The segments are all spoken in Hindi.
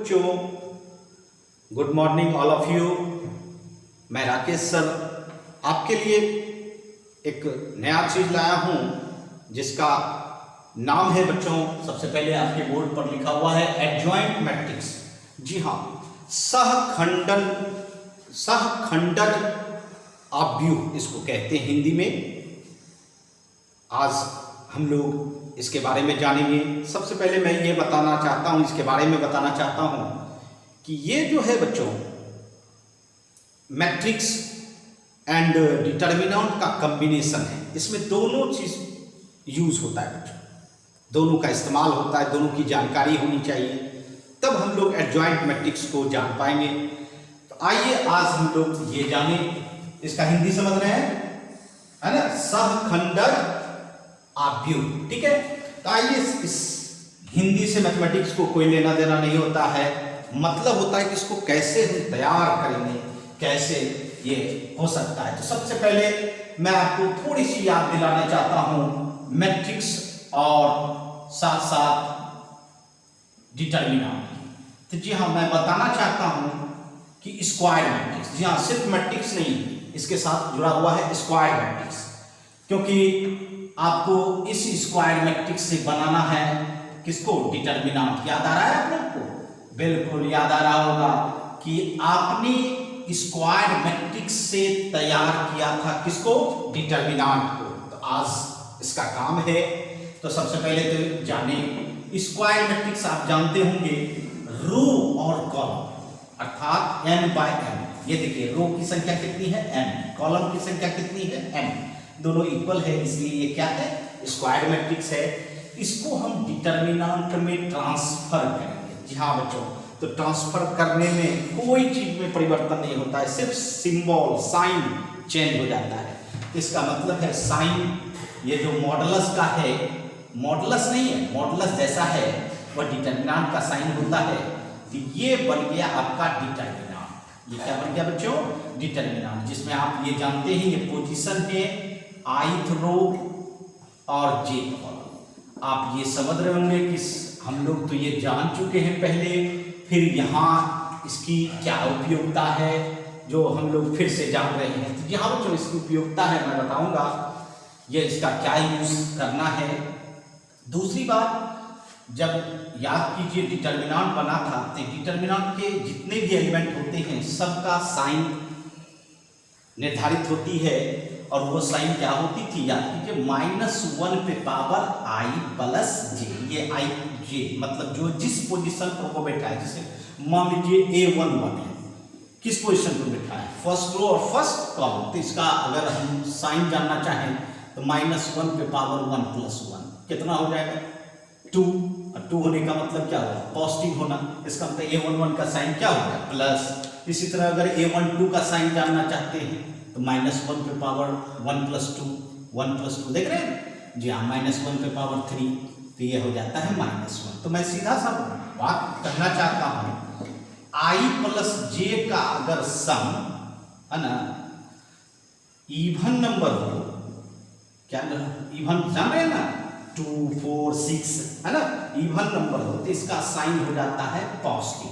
बच्चों, good morning all of you. मैं राकेश सर आपके लिए एक नया चीज लाया हूं जिसका नाम है बच्चों, सबसे पहले आपके बोर्ड पर लिखा हुआ है एडजॉइंट मैट्रिक्स। जी हाँ, सहखंडज आव्यूह इसको कहते हैं हिंदी में। आज हम लोग इसके बारे में जानेंगे। सबसे पहले मैं ये बताना चाहता हूँ, इसके बारे में बताना चाहता हूँ कि ये जो है बच्चों मैट्रिक्स एंड डिटर्मिनेंट का कॉम्बिनेशन है। इसमें दोनों चीज यूज होता है बच्चों, दोनों का इस्तेमाल होता है, दोनों की जानकारी होनी चाहिए, तब हम लोग एडजॉइंट मैट्रिक्स को जान पाएंगे। तो आइए आज हम लोग ये जाने, इसका हिंदी समझ रहे हैं, है ना, सहखंडज आव्यूह। ठीक है, तो आइए इस हिंदी से मैथमेटिक्स को कोई लेना देना नहीं होता है, मतलब होता है कि इसको कैसे हम तैयार करेंगे, कैसे ये हो सकता है। तो सबसे पहले मैं आपको थोड़ी सी याद दिलाना चाहता हूं मैट्रिक्स और साथ साथ डिटर्मिनेंट। तो जी हाँ, मैं बताना चाहता हूं कि स्क्वायर मैट्रिक्स, जी हाँ, सिर्फ मैट्रिक्स नहीं, इसके साथ जुड़ा हुआ है स्क्वायर मैट्रिक्स, क्योंकि आपको इस स्क्वायर मैट्रिक्स से बनाना है किसको, डिटर्मिनेंट। याद आ रहा है आप लोग को? बिल्कुल याद आ रहा होगा कि आपने स्क्वायर मैट्रिक्स से तैयार किया था किसको, डिटर्मिनेंट को। तो आज इसका काम है। तो सबसे पहले तो जाने स्क्वायर मैट्रिक्स, आप जानते होंगे रो और कॉलम, अर्थात n बाय n। ये देखिए, रो की संख्या कितनी है n, कॉलम की संख्या कितनी है n, दोनों इक्वल है, इसलिए ये क्या है, स्क्वायर मैट्रिक्स है। इसको हम डिटर्मिनेंट में ट्रांसफर करेंगे। जी हाँ बच्चों, तो ट्रांसफर करने में कोई चीज में परिवर्तन नहीं होता है, सिर्फ सिंबल साइन चेंज हो जाता है। इसका मतलब है साइन, ये जो मॉडुलस का है, मॉडुलस नहीं है, मॉडुलस जैसा है वह डिटर्मिनेंट का साइन होता है। तो ये बन गया आपका डिटर्मिनेंट। ये क्या बन गया बच्चों, डिटर्मिनेंट, जिसमें आप ये जानते हैं ये पोजीशन है ith रो और j कॉलम। आप ये समझ रहे होंगे कि हम लोग तो ये जान चुके हैं पहले, फिर यहाँ इसकी क्या उपयोगिता है जो हम लोग फिर से जान रहे हैं। तो यहाँ बच्चों इसकी उपयोगिता है, मैं बताऊंगा ये इसका क्या यूज करना है। दूसरी बात, जब याद कीजिए डिटर्मिनेंट बना था, तो डिटर्मिनेंट के जितने भी एलिमेंट होते हैं सबका साइन निर्धारित होती है, और वो साइन क्या होती थी, याद कीजिए, -1 पे पावर i प्लस j। ये i j मतलब जो जिस पोजीशन पर वो बैठा है, जैसे मान लीजिए A11 है, किस पोजीशन पर बैठा है, फर्स्ट रो और फर्स्ट कॉलम। तो इसका अगर हम साइन जानना चाहें तो -1 पे पावर 1 प्लस 1 कितना हो जाएगा, 2। और 2 होने का मतलब क्या होगा, पॉजिटिव होना। इसका मतलब A11 का साइन क्या होगा, प्लस। इसी तरह अगर A12 का साइन जानना चाहते हैं तो -1 पे पावर 1 प्लस 2, 1 प्लस 2, देख रहे हैं जी हाँ, -1 पे पावर 3, तो ये हो जाता है -1। तो मैं सीधा सा बात कहना चाहता हूं, i प्लस j का अगर सम, है ना, इवन नंबर हो, क्या इवन जान रहे हैं ना, 2, 4, 6, है ना, इवन नंबर हो तो इसका साइन हो जाता है पॉजिटिव,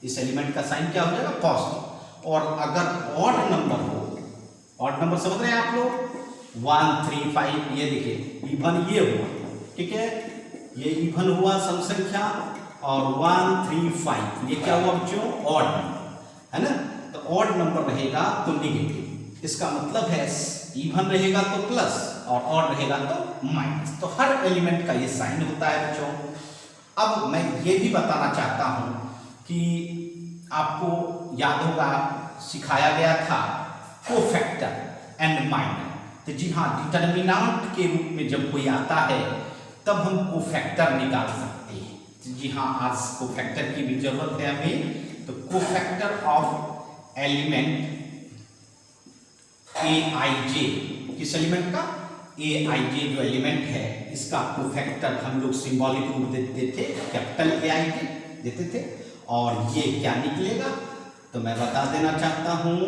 इस एलिमेंट का साइन क्या हो जाएगा, पॉजिटिव। और अगर ऑड नंबर हो, ऑड नंबर समझ रहे हैं आप लोग, 1, 3, 5, ये देखिए इवन ये हुआ, ठीक है, ये इवन हुआ सम संख्या, और 1, 3, 5 ये क्या हुआ बच्चों, ऑड नंबर, है ना। तो ऑड नंबर रहेगा तो निगेटिव, इसका मतलब है इवन रहेगा तो प्लस और ऑड रहेगा तो माइनस। तो हर एलिमेंट का ये साइन होता है बच्चों। अब मैं ये भी बताना चाहता हूं कि आपको याद होगा सिखाया गया था कोफैक्टर एंड माइनर। तो जी हाँ, डिटर्मिनेंट के रूप में जब कोई आता है तब हम कोफैक्टर निकाल सकते हैं। तो जी हाँ, आज कोफैक्टर की भी जरूरत है हमें। तो कोफैक्टर ऑफ एलिमेंट aij, किस एलिमेंट का, aij जो एलिमेंट है इसका कोफैक्टर हम लोग सिंबॉलिक रूप देते थे, कैपिटल aij देते थे। और ये क्या निकलेगा, तो मैं बता देना चाहता हूं,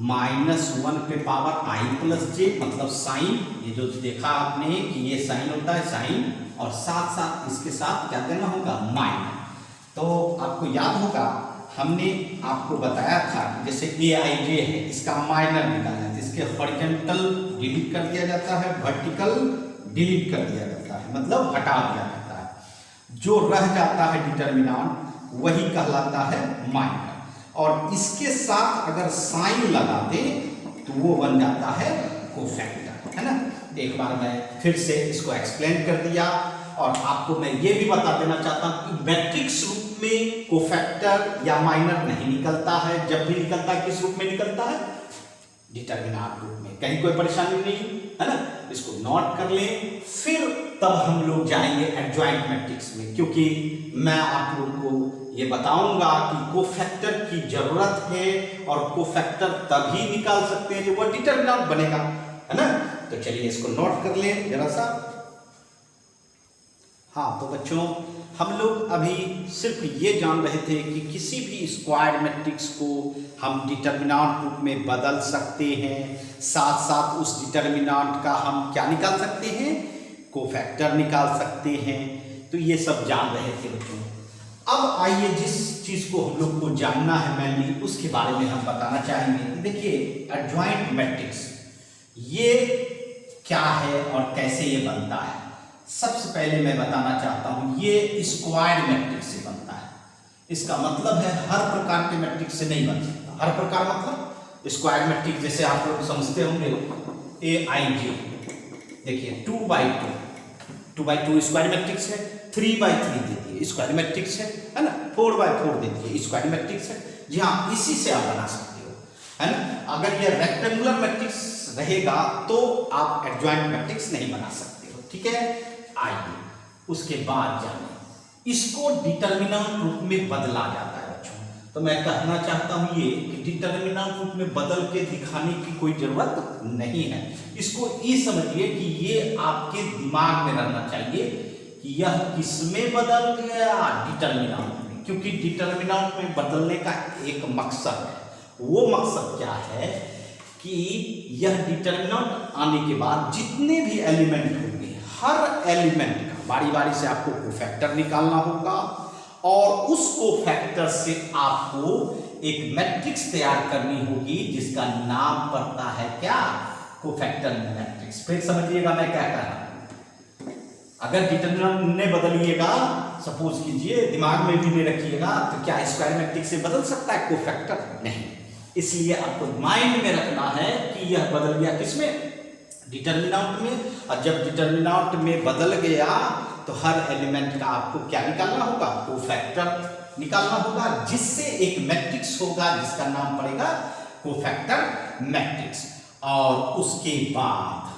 -1 पे पावर i प्लस j, मतलब साइन, ये जो देखा आपने कि ये साइन होता है साइन, और साथ साथ इसके साथ क्या देना होगा, माइनस। तो आपको याद होगा हमने आपको बताया था कि जैसे AIJ है, इसका माइनर निकालना है, इसके हॉरिजॉन्टल डिलीट कर दिया जाता है, वर्टिकल डिलीट कर दिया जाता है, मतलब हटा दिया जाता है। जो रह जाता है डिटर्मिनेंट वही कहलाता है माइनर, और इसके साथ अगर साइन लगा दें तो वो बन जाता है कोफैक्टर, है ना। एक बार मैं फिर से इसको एक्सप्लेन कर दिया, और आपको मैं ये भी बता देना चाहता हूं कि मैट्रिक्स रूप में कोफैक्टर या माइनर नहीं निकलता है। जब भी निकलता है किस रूप में निकलता है? डिटर्मिनेंट रूप में। कहीं कोई परेशानी नहीं है ना, इसको नोट कर लें। फिर तब हम लोग जाएंगे एडजॉइंट मैट्रिक्स में, क्योंकि मैं आप लोगों को ये बताऊंगा कि कोफैक्टर की जरूरत है, और कोफैक्टर तभी निकाल सकते हैं जब वो डिटर्मिनेंट बनेगा, है ना। तो चलिए इसको नोट कर लें जरा सा। हाँ, तो बच्चों हम लोग अभी सिर्फ ये जान रहे थे कि किसी भी स्क्वायर मैट्रिक्स को हम डिटर्मिनेंट रूप में बदल सकते हैं, साथ साथ उस डिटर्मिनेंट का हम क्या निकाल सकते हैं? कोफैक्टर निकाल सकते हैं। तो ये सब जान रहे थे बच्चों। अब आइए जिस चीज़ को हम लोग को जानना है मेनली, उसके बारे में हम बताना चाहेंगे। देखिए एडजॉइंट मैट्रिक्स ये क्या है और कैसे ये बनता है। सबसे पहले मैं बताना चाहता हूं ये स्क्वायर मैट्रिक्स से बनता है। इसका मतलब है हर प्रकार के मैट्रिक्स से नहीं बन सकता। हर प्रकार मतलब स्क्वायर मैट्रिक्स जैसे आप लोग समझते होंगे AIJ, देखिए 2x2 स्क्वायर मैट्रिक्स है, 3x3 देती है स्क्वायर मैट्रिक्स है ना, 4x4 देती है स्क्वायर मैट्रिक्स है। जी हाँ, इसी से आप बना सकते हो, है ना। अगर ये रेक्टेंगुलर मैट्रिक्स रहेगा तो आप एडजॉइंट मैट्रिक्स नहीं बना सकते हो, ठीक है। आइए उसके बाद जाने इसको डिटर्मिनेंट रूप में बदला जाता है बच्चों। तो मैं कहना चाहता हूं ये कि डिटर्मिनेंट रूप में बदल के दिखाने की कोई जरूरत नहीं है। इसको ये समझिए कि ये आपके दिमाग में रहना चाहिए कि यह किसमें बदल गया? डिटर्मिनेंट में। क्योंकि डिटर्मिनेंट में बदलने का एक मकसद है। वो मकसद क्या है कि यह डिटर्मिनेंट आने के बाद जितने भी एलिमेंट होंगे, हर एलिमेंट का बारी बारी से आपको कोफैक्टर निकालना होगा, और उस कोफैक्टर से आपको एक मैट्रिक्स तैयार करनी होगी जिसका नाम पड़ता है क्या? Cofactor matrix. फिर समझिएगा मैं क्या कह रहा हूं। अगर डिटर्मिनेंट ने बदलिएगा, सपोज कीजिए, दिमाग में भी नहीं रखिएगा, तो क्या स्क्वायर मैट्रिक्स से बदल सकता है कोफैक्टर? नहीं। इसलिए आपको माइंड में रखना है कि यह बदल गया किसमें? डिटर्मिनेंट में। और जब डिटर्मिनेंट में बदल गया तो हर एलिमेंट का आपको क्या निकालना होगा? कोफैक्टर निकालना होगा, जिससे एक मैट्रिक्स होगा जिसका नाम पड़ेगा कोफैक्टर मैट्रिक्स। और उसके बाद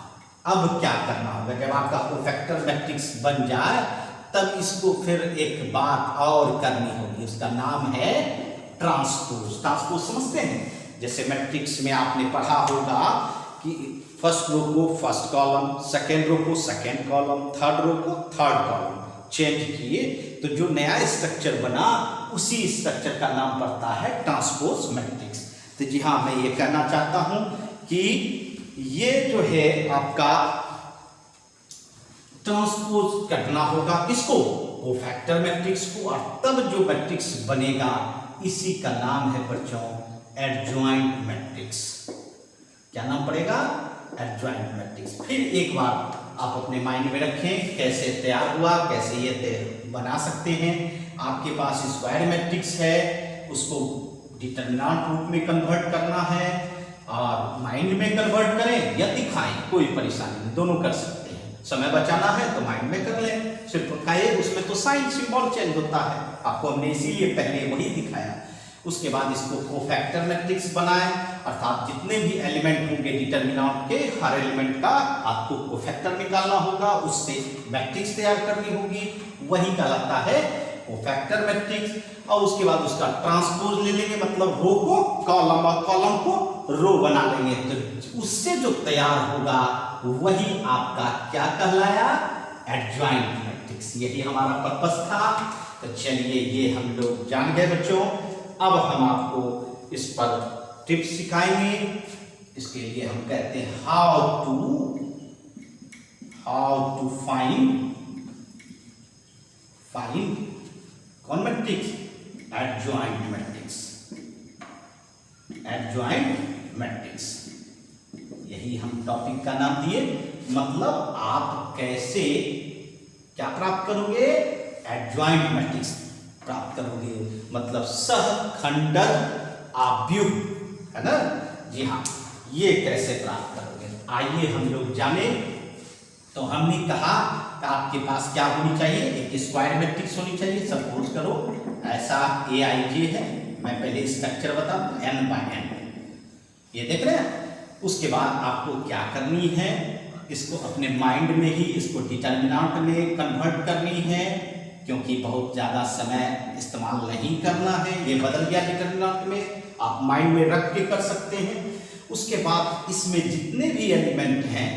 अब क्या करना होगा? जब आपका कोफैक्टर मैट्रिक्स बन जाए तब इसको फिर एक बात और करनी होगी, उसका नाम है ट्रांसपोज। ट्रांसपोज समझते हैं? जैसे मैट्रिक्स में आपने पढ़ा होगा कि फर्स्ट रो को फर्स्ट कॉलम, सेकेंड रो को सेकेंड कॉलम, थर्ड रो को थर्ड कॉलम चेंज किए तो जो नया स्ट्रक्चर बना उसी स्ट्रक्चर का नाम पड़ता है ट्रांसपोज मैट्रिक्स। तो जी हाँ, मैं ये कहना चाहता हूं कि ये जो है आपका ट्रांसपोज करना होगा किसको? कोफैक्टर मैट्रिक्स को। और तब जो मैट्रिक्स बनेगा इसी का नाम है बच्चों एडजॉइंट मैट्रिक्स। क्या नाम पड़ेगा? Adjoint matrix. फिर एक बार आप अपने माइंड में रखें कैसे तैयार हुआ, कैसे ये बना सकते हैं। आपके पास स्क्वायर मैट्रिक्स है, उसको डिटर्मिनेंट रूप में कन्वर्ट करना है, और माइंड में कन्वर्ट करें या दिखाएं, कोई परेशानी नहीं, दोनों कर सकते हैं। समय बचाना है तो माइंड में कर लें, सिर्फ कहे उसमें तो साइन सिंबल चेंज होता है, आपको हमने इसीलिए पहले वही दिखाया। उसके बाद इसको कोफैक्टर मैट्रिक्स बनाएं, अर्थात जितने भी एलिमेंट होंगे डिटर्मिनेंट के, हर एलिमेंट का आपको कोफैक्टर निकालना होगा, उससे मैट्रिक्स तैयार करनी होगी, वही कहलाता है कोफैक्टर मैट्रिक्स। और उसके बाद उसका ट्रांसपोज ले लेंगे, मतलब रो को कॉलम और कॉलम को रो बना लेंगे, तो उससे जो तैयार होगा वही आपका क्या कहलाया? Adjoint matrix. यही हमारा पर्पस था। तो चलिए ये हम लोग जान गए बच्चों। अब हम आपको इस पर टिप्स सिखाएंगे। इसके लिए हम कहते हैं हाउ टू फाइंड कौन matrix? Adjoint matrix, adjoint matrix, यही हम टॉपिक का नाम दिए। मतलब आप कैसे क्या प्राप्त करोगे? एडजॉइंट मैट्रिक्स प्राप्त करोगे, मतलब सहखंडक आव्यूह, है ना? जी हाँ, ये कैसे प्राप्त करोगे आइए हम लोग जाने। तो हमने कहा कि आपके पास क्या होनी चाहिए? एक स्क्वायर मैट्रिक्स होनी चाहिए। सपोज करो ऐसा AIJ है, मैं पहले स्ट्रक्चर बता n/n, ये देख रहे हैं। उसके बाद आपको क्या करनी है? इसको अपने माइंड में ही इसको डिटर्मिनेंट में कन्वर्ट करनी है, क्योंकि बहुत ज़्यादा समय इस्तेमाल नहीं करना है। ये बदल गया डिटर्मिनेंट में, आप माइंड में रख के कर सकते हैं। उसके बाद इसमें जितने भी एलिमेंट हैं,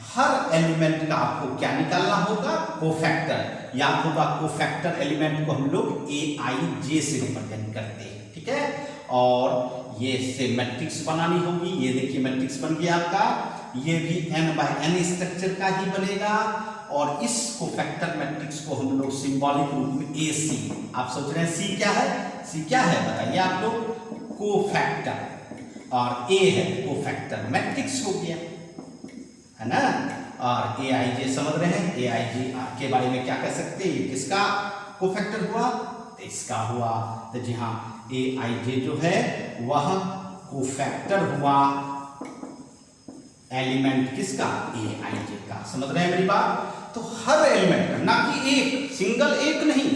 हर एलिमेंट का आपको क्या निकालना होगा? कोफैक्टर। याद होगा कोफैक्टर एलिमेंट को हम लोग AIJ से रिप्रेजेंट करते हैं, ठीक है? और ये से मैट्रिक्स बनानी होगी। ये देखिए मैट्रिक्स बन गया आपका, ये भी n/n स्ट्रक्चर का ही बनेगा। और इस कोफैक्टर मैट्रिक्स को हम लोग सिंबॉलिक रूप में AC, आप सोच रहे हैं C क्या है? C क्या है बताइए आप लोग? कोफैक्टर, और A है कोफैक्टर मैट्रिक्स हो गया, है ना? और AIJ समझ रहे हैं, AIJ के बारे में क्या कह सकते हैं? किसका कोफैक्टर हुआ? तो इसका हुआ। तो जी हाँ, AIJ जो है वह कोफैक्टर हुआ एलिमेंट किसका? AIJ का। समझ रहे हैं मेरी बात? तो हर एलिमेंट का, ना कि एक सिंगल, एक नहीं,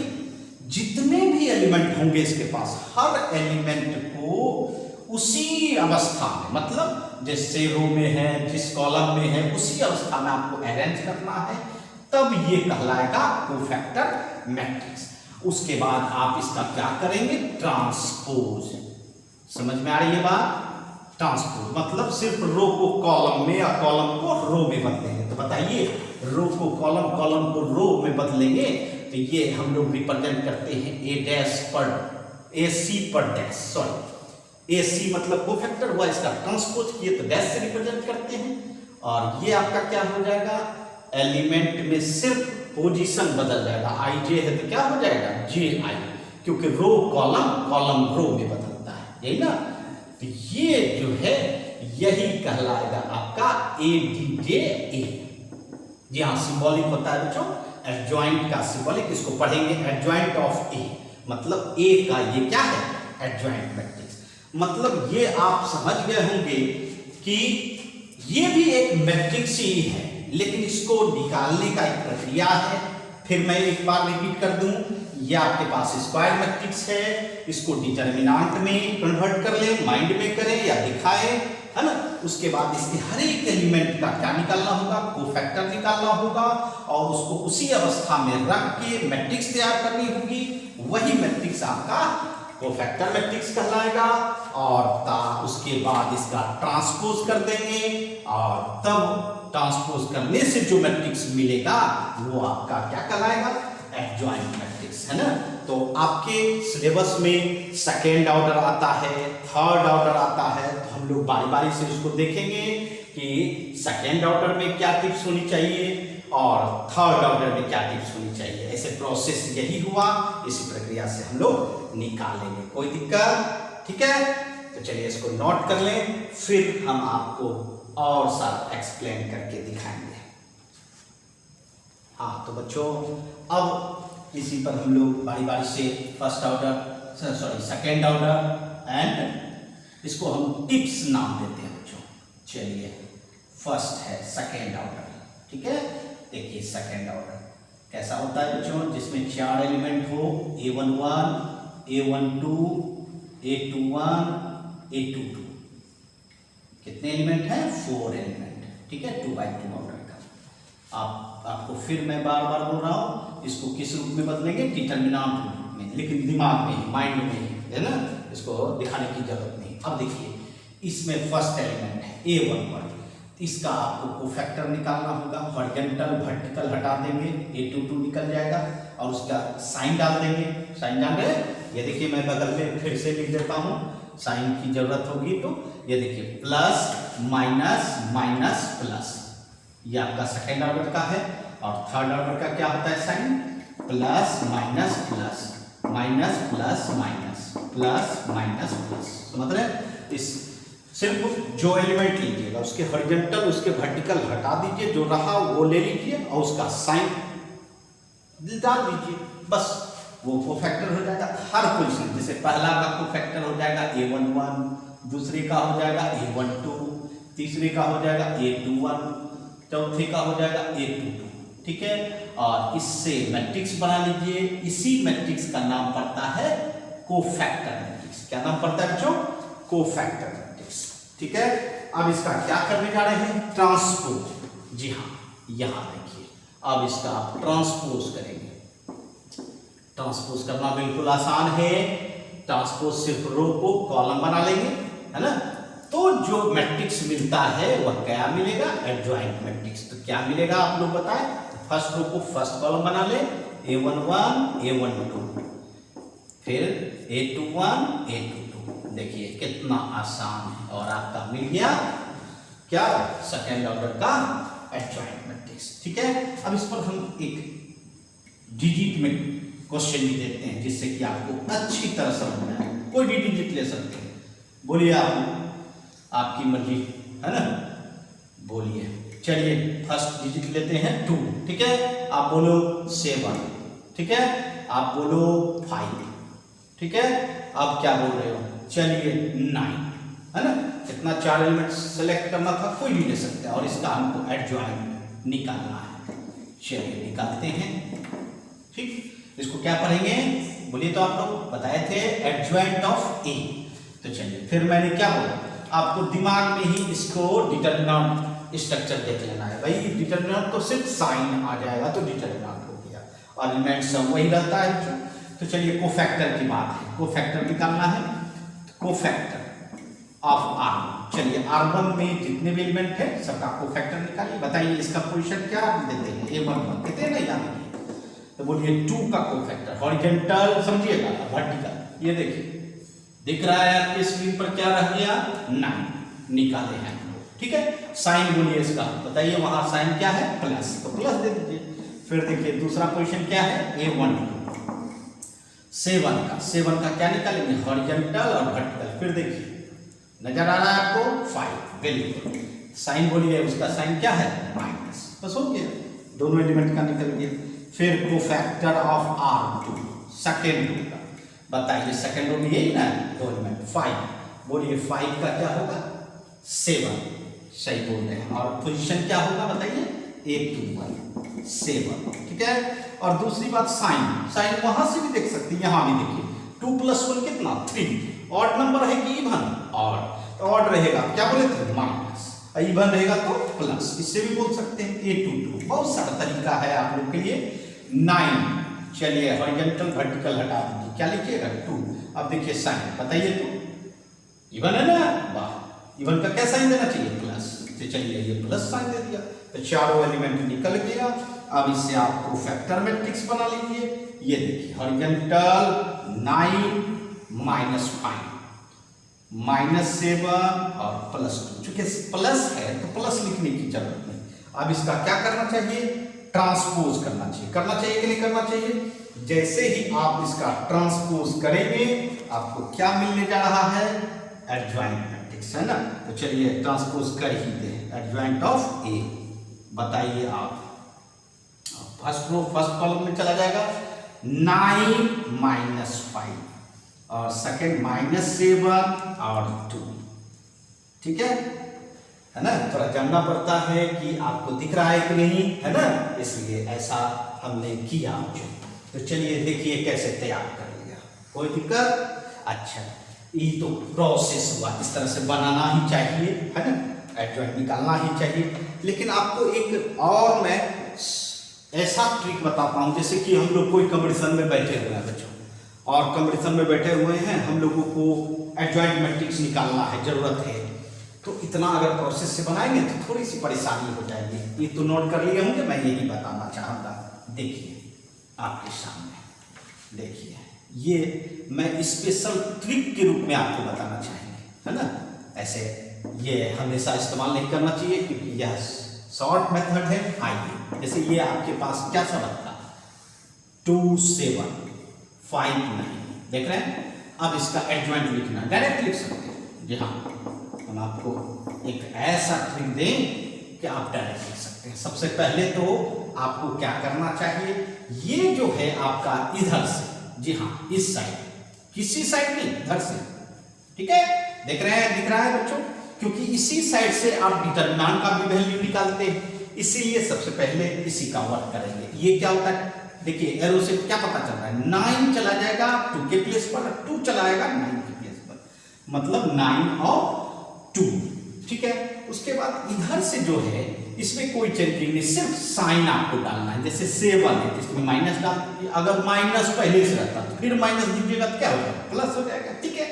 जितने भी एलिमेंट होंगे इसके पास, हर एलिमेंट को उसी अवस्था में, मतलब जैसे रो में है, जिस कॉलम में है, उसी अवस्था में आपको अरेंज करना है, तब ये कहलाएगा कोफैक्टर मैट्रिक्स। उसके बाद आप इसका क्या करेंगे? ट्रांसपोज। समझ में आ रही है बात? ट्रांसपोज मतलब सिर्फ रो को कॉलम में और कॉलम को रो में बदलेंगे। तो बताइए, रो को कॉलम, कॉलम को रो में बदलेंगे तो ये हम लोग रिप्रेजेंट करते हैं AC पर डैश, सॉरी AC मतलब कोफैक्टर हुआ, इसका ट्रांसपोज किए तो डैश से रिप्रेजेंट करते हैं। और ये आपका क्या हो जाएगा? एलिमेंट में सिर्फ पोजीशन बदल जाएगा। IJ है तो क्या हो जाएगा? JI, क्योंकि रो कॉलम, कॉलम रो में बदलता है, यही ना? तो ये जो है यही कहलाएगा आपका ADJA। जी हाँ, सिंबॉलिक होता है बच्चों, एडजॉइंट का सिंबॉलिक, इसको पढ़ेंगे एडजॉइंट ऑफ A, मतलब A का ये क्या है? Adjoint matrix. मतलब ये आप समझ गए होंगे कि ये भी एक मैट्रिक्स ही है, लेकिन इसको निकालने का एक प्रक्रिया है। फिर मैं एक बार रिपीट कर दूं, ये आपके पास स्क्वायर मैट्रिक्स है, इसको डिटर्मिनेंट में कन्वर्ट कर ले, माइंड में करें या दिखाएं, है ना? उसके बाद इसके हर एक एलिमेंट का क्या निकालना होगा? कोफैक्टर निकालना होगा, और उसको उसी अवस्था में रख के मैट्रिक्स तैयार करनी होगी। वही मैट्रिक्स आपका कोफैक्टर मैट्रिक्स कहलाएगा। और उसके बाद इसका ट्रांसपोज कर देंगे, और तब ट्रांसपोज करने से जो मैट्रिक्स मिलेगा वो आपका क्या कहलाएगा? एडजॉइंट मैट्रिक्स, है ना? तो आपके सिलेबस में सेकेंड ऑर्डर आता है, थर्ड ऑर्डर आता है, तो हम लोग बारी बारी से उसको देखेंगे कि सेकेंड ऑर्डर में क्या टिप्स होनी चाहिए और थर्ड ऑर्डर में क्या टिप्स होनी चाहिए। ऐसे प्रोसेस यही हुआ, इसी प्रक्रिया से हम लोग निकालेंगे। कोई दिक्कत? ठीक है, तो चलिए इसको नोट कर लें, फिर हम आपको और सारा एक्सप्लेन करके दिखाएंगे। हाँ तो बच्चों, अब इसी पर हम लोग बारी बारी से first order, sorry second order and इसको हम टिप्स नाम देते हैं बच्चों। चलिए, फर्स्ट है सेकेंड ऑर्डर, ठीक है? देखिए सेकेंड ऑर्डर कैसा होता है बच्चों? जिसमें 4 एलिमेंट हो, A11, A12, A21, A22। कितने एलिमेंट हैं? 4 एलिमेंट, ठीक है? 2x2 ऑर्डर का। आपको फिर मैं बार बार बोल रहा हूँ, इसको किस रूप में बदलेंगे? डिटर्मिनेंट रूप में, लेकिन दिमाग में ही, माइंड में ही, है ना? इसको दिखाने की जरूरत नहीं। अब देखिए, इसमें फर्स्ट एलिमेंट है A11, इसका आपको कोफैक्टर निकालना होगा। हॉरिजॉन्टल वर्टिकल हटा देंगे, A22 निकल जाएगा, और उसका साइन डाल देंगे। साइन डाल रहे? ये देखिए, मैं बगल में फिर से लिख देता हूँ, साइन की जरूरत होगी तो। ये देखिए, प्लस माइनस माइनस प्लस, ये आपका सेकेंड ऑर्डर का है। और थर्ड ऑर्डर का क्या होता है? Sign plus minus plus, minus plus minus plus minus plus, मतलब इस सिर्फ जो एलिमेंट लीजिएगा उसके हॉरिजॉन्टल उसके वर्टिकल हटा दीजिए, जो रहा वो ले लीजिए और उसका साइन डाल दीजिए, बस वो कोफैक्टर हो जाएगा हर पोजीशन। जैसे पहला का कोफैक्टर हो जाएगा A11, दूसरे का हो जाएगा A12, तीसरे का हो जाएगा A21, चौथे का हो जाएगा A22, ठीक है। और इससे मैट्रिक्स बना लीजिए, इसी मैट्रिक्स का नाम पड़ता है कोफैक्टर मैट्रिक्स। क्या नाम पड़ता है बच्चों? कोफैक्टर मैट्रिक्स, ठीक है। अब इसका क्या करने जा रहे हैं? ट्रांसपोज। जी हाँ, यहां देखिए, अब इसका आप ट्रांसपोज करेंगे। ट्रांसपोज करना बिल्कुल आसान है। ट्रांसपोज सिर्फ रो को कॉलम बना लेंगे, है ना। तो जो मैट्रिक्स मिलता है वह क्या मिलेगा? Adjoint matrix. तो क्या मिलेगा आप लोग बताएं? फर्स्ट रो को फर्स्ट कॉलम बना ले, A11 A12, फिर A21 A22। देखिए कितना आसान है, और आपका मिल गया क्या? सेकेंड ऑर्डर का एडजॉइंट मैट्रिक्स, ठीक है। अब इस पर हम एक डिजिट में क्वेश्चन भी देखते हैं, जिससे कि आपको अच्छी तरह समझ में आए। कोई भी डिजिट ले सकते हैं, बोलिए आप, आपकी मर्जी, है ना, बोलिए। चलिए फर्स्ट डिजिट लेते हैं 2, ठीक है। आप बोलो 7, ठीक है। आप बोलो 5, ठीक है। आप क्या बोल रहे हो? चलिए 9, है ना। इतना 4 एलिमेंट सेलेक्ट करना था, कोई भी ले सकते हैं, और इसका हमको एडजॉइंट निकालना है। चलिए निकालते हैं, ठीक। इसको क्या पढ़ेंगे? बोलिए तो आप लोग बताए थे एडजॉइंट ऑफ ए। तो चलिए फिर मैंने क्या बोला, आपको दिमाग में ही इसको डिटरमिनेंट स्ट्रक्चर देख लेना है। भाई डिटरमिनेंट तो सिर्फ साइन आ जाएगा तो डिटरमिनेंट हो गया, और एलिमेंट सब वही रहता है। तो चलिए कोफैक्टर की बात है, कोफैक्टर निकालना है। कोफैक्टर ऑफ R, चलिए R1 में जितने भी एलिमेंट है सबका कोफैक्टर निकालिए। बताइए इसका पोजीशन क्या देते हैं? A11 देते हैं ना, याद रखिए। तो बोलिए 2 का कोफैक्टर, हॉरिजॉन्टल समझिएगा, वर्टिकल। ये देखिए दिख रहा है आपके स्क्रीन पर, क्या रह गया? 9 निकाले हैं, ठीक है। साइन बोलिए इसका, बताइए वहां साइन क्या है? प्लस, तो प्लस दे दीजिए। फिर देखिए दूसरा पोजीशन क्या है? A12, 7 का क्या निकालेंगे? हॉरिजॉन्टल और वर्टिकल। फिर देखिए नजर आ रहा है आपको? 5, बिल्कुल। साइन बोलिए, उसका साइन क्या है? माइनस, बस हो गया, दोनों एलिमेंट का निकल गया। फिर cofactor of R2, second row का, बताइए सेकेंड रो में यही ना, 2 एलिमेंट 5, बोलिए 5 का क्या होगा? 7, सही बोल रहे हैं। और पोजीशन क्या होगा बताइए? A21, 7, ठीक है। और दूसरी बात साइन वहां से भी देख सकते हैं, यहां भी देखिए 2 + 1 कितना? 3। ऑड नंबर है कि इवन? ऑड। तो ऑड रहेगा, क्या बोले थे? माइनस। इवन रहेगा तो प्लस। इससे भी बोल सकते हैं A22। बहुत सारा तरीका है आप लोग के लिए। 9, चलिए हॉरिजॉन्टल वर्टिकल हटा दीजिए, क्या लिखिएगा? 2। अब देखिए साइन, बताइए तो इवन है ना? वाह, इवन का क्या साइन देना चाहिए? प्लस। तो चलिए ये प्लस साइन दे दिया, तो चारों एलिमेंट निकल गया। अब इससे आप कोफैक्टर मैट्रिक्स बना लीजिए। ये देखिए हॉरिजॉन्टल 9 - 5 -7 और +2। चूंकि प्लस है तो प्लस लिखने की जरूरत नहीं। अब इसका क्या करना चाहिए? ट्रांसपोज करना चाहिए। करना चाहिए कि नहीं करना चाहिए? जैसे ही आप इसका ट्रांसपोज करेंगे आपको क्या मिलने जा रहा है? एडजॉइंट मैट्रिक्स, है ना। तो चलिए ट्रांसपोज कर ही दे, एडजॉइंट ऑफ ए। बताइए आप, फर्स्ट रो फर्स्ट कॉलम में चला जाएगा 9 - 5 और सेकेंड -7 और 2, ठीक है ना। थोड़ा जानना पड़ता है कि आपको दिख रहा है कि नहीं, है ना, इसलिए ऐसा हमने किया। तो चलिए देखिए कैसे तैयार कर लिया, कोई दिक्कत? अच्छा, ये तो प्रोसेस हुआ, इस तरह से बनाना ही चाहिए, है ना, एडजॉइंट निकालना ही चाहिए। लेकिन आपको एक और मैं ऐसा ट्रिक बताता हूं, जैसे कि हम लोग कोई कंपटीशन में बैठे हुए हैं बच्चों, और कंपटीशन में बैठे हुए हैं, हम लोगों को एडजॉइंट मैट्रिक्स निकालना है, जरूरत है। तो इतना अगर प्रोसेस से बनाएंगे तो थोड़ी सी परेशानी हो जाएगी। ये तो नोट कर लिए होंगे, मैं यही बताना चाहूँगा। देखिए आपके सामने, देखिए ये मैं स्पेशल ट्रिक के रूप में आपको बताना चाहेंगे, है ना। ऐसे ये हमेशा इस्तेमाल नहीं करना चाहिए क्योंकि यह शॉर्ट मेथड है। आइए, जैसे ये आपके पास क्या सबक था? 2 7 5 नहीं, देख रहे हैं। अब इसका एडजॉइंट लिखना, डायरेक्ट लिख सकते हैं। जी हाँ, हम आपको एक ऐसा ट्रिक दें कि आप डायरेक्ट लिख सकते हैं। सबसे पहले तो आपको क्या करना चाहिए, ये जो है आपका इधर से, जी हाँ इस साइड, किसी साइड नहीं, इधर से, ठीक है, देख रहे हैं, दिख रहा है बच्चों, क्योंकि इसी साइड से आप डिटरमिनेंट का भी वैल्यू निकालते हैं, इसीलिए सबसे पहले इसी का वर्क करेंगे। ये क्या होता है, देखिए एरो से क्या पता चल रहा है, 9 चला जाएगा 2 के प्लेस पर, 2 चला आएगा 9 के प्लेस पर, मतलब 9 और 2, ठीक है। उसके बाद इधर से जो है इसमें कोई चेंजिंग नहीं, सिर्फ साइन आपको डालना है। जैसे 7 है इसमें माइनस डाल दीजिए, अगर माइनस पहले से रहता तो फिर माइनस दीजिएगा तो क्या हो जाएगा, प्लस हो जाएगा, ठीक है।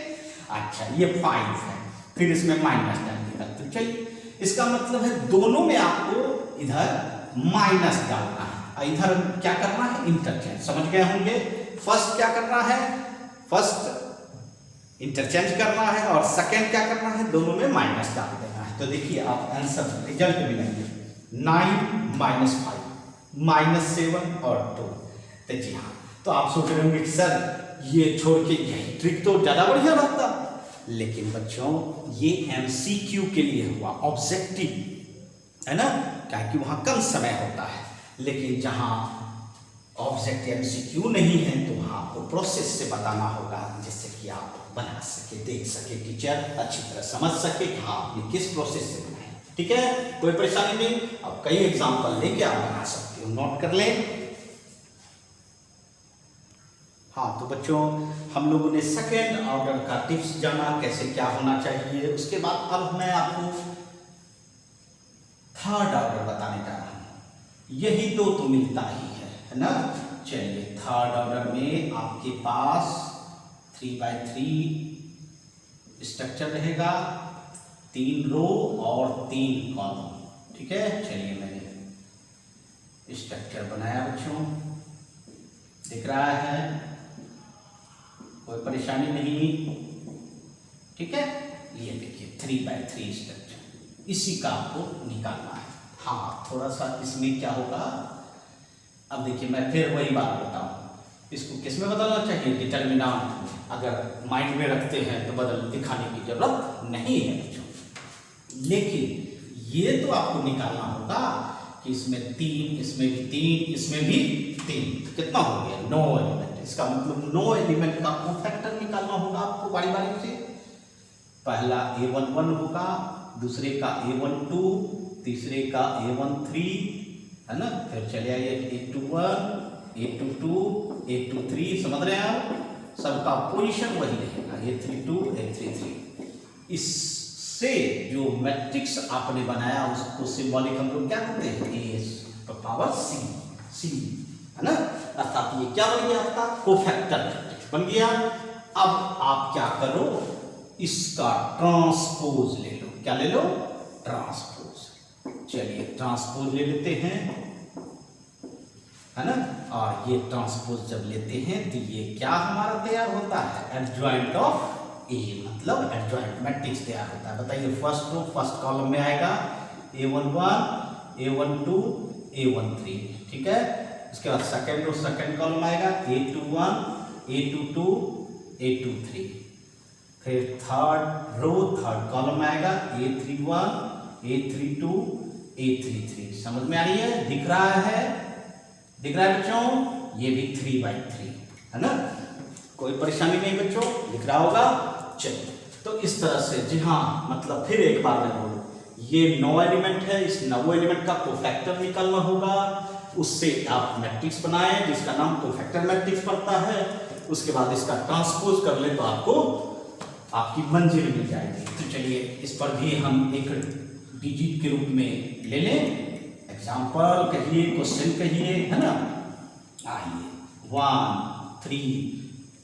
अच्छा ये 5 है, फिर इसमें माइनस डालिएगा, तो चलिए इसका मतलब है दोनों में आपको इधर माइनस डालना है, इधर क्या करना है, इंटरचेंज, समझ गए होंगे। फर्स्ट क्या करना है, फर्स्ट इंटरचेंज करना है, और सेकंड क्या करना है, दोनों में माइनस डाल देना है। तो देखिए आप आंसर रिजल्ट भी लेंगे, 9 माइनस 5 -7 और 2। तो जी हाँ, तो आप सोच रहे होंगे कि सर ये छोड़ के यही ट्रिक तो ज्यादा बढ़िया रहता, लेकिन बच्चों ये एमसीक्यू के लिए हुआ, ऑब्जेक्टिव है ना, क्योंकि वहां कम समय होता है। लेकिन जहां ऑब्जेक्ट एमसीक्यू नहीं है तो वहां आपको प्रोसेस से बताना होगा, जिससे कि आप बना सके, देख सके, टीचर अच्छी तरह समझ सके कि हाँ ये किस प्रोसेस से बना है, ठीक है, कोई परेशानी नहीं। अब कई एग्जांपल लेके आप बना सकते हो, नोट कर लें। हाँ तो बच्चों हम लोगों ने सेकेंड ऑर्डर का टिप्स जाना, कैसे क्या होना चाहिए। उसके बाद अब मैं आपको थर्ड ऑर्डर बताने जा रहा हूं, यही दो तो मिलता ही है ना। चलिए थर्ड ऑर्डर में आपके पास 3x3 स्ट्रक्चर रहेगा, 3 रो और 3 कॉलम, ठीक है। चलिए मैंने स्ट्रक्चर बनाया बच्चों, दिख रहा है, कोई परेशानी नहीं, ठीक है। ये देखिए 3x3 स्ट्रक्चर, इसी का आपको निकालना है। हाँ थोड़ा सा इसमें क्या होगा, अब देखिए मैं फिर वही बात बताऊं, इसको किस में बदलना चाहिए, डिटरमिनेंट में। अगर माइंड में रखते हैं तो बदल दिखाने की जरूरत नहीं है बच्चों, लेकिन ये तो आपको निकालना होगा कि इसमें 3, इसमें भी 3, इसमें भी 3, कितना हो गया, 9 एलिमेंट। इसका मतलब 9 एलिमेंट का कोफैक्टर निकालना होगा आपको बारी बारी से। पहला A11 होगा, दूसरे का A12, तीसरे का A13, है ना। फिर चले आइए A21, A22, A23, समझ रहे हैं आप, सबका पोजीशन वही रहेगा, A32, A33। इससे जो मैट्रिक्स आपने बनाया उसको सिंबॉलिक हम लोग क्या कहते हैं, A पावर C, है ना। अर्थात ये क्या बन गया आपका कोफैक्टर मैट्रिक्स बन गया। अब आप क्या करो, इसका ट्रांसपोज ले लो, क्या ले लो, ट्रांसपोज। चलिए ट्रांसपोज ले लेते हैं, है ना। और ये ट्रांसपोज जब लेते हैं तो ये क्या हमारा तैयार होता है, एडजॉइंट ऑफ ए, मतलब एडजॉइंट मैट्रिक्स तैयार होता है। बताइए फर्स्ट रो फर्स्ट कॉलम में आएगा A11, A12, A13, ठीक है। उसके बाद सेकेंड रो सेकेंड कॉलम आएगा A21, A22, A23। फिर थर्ड रो थर्ड कॉलम आएगा A31, A32, A33। समझ में आ रही है, दिख रहा है, दिख रहा है बच्चों, ये भी 3x3 है ना, कोई परेशानी नहीं बच्चों, दिख रहा होगा। चलिए तो इस तरह से, जी हाँ, मतलब फिर एक बार मैं बोलूं, ये 9 एलिमेंट है, इस 9 एलिमेंट का कोफैक्टर निकालना होगा, उससे आप मैट्रिक्स बनाएं जिसका नाम कोफैक्टर मैट्रिक्स पड़ता है। उसके बाद इसका ट्रांसपोज कर ले तो आपको आपकी मंजिल मिल जाएगी। तो चलिए इस पर भी हम एक डिजिट के रूप में ले लें, एग्जाम्पल कहिए, क्वेश्चन कहिए, है ना। आइए 1 3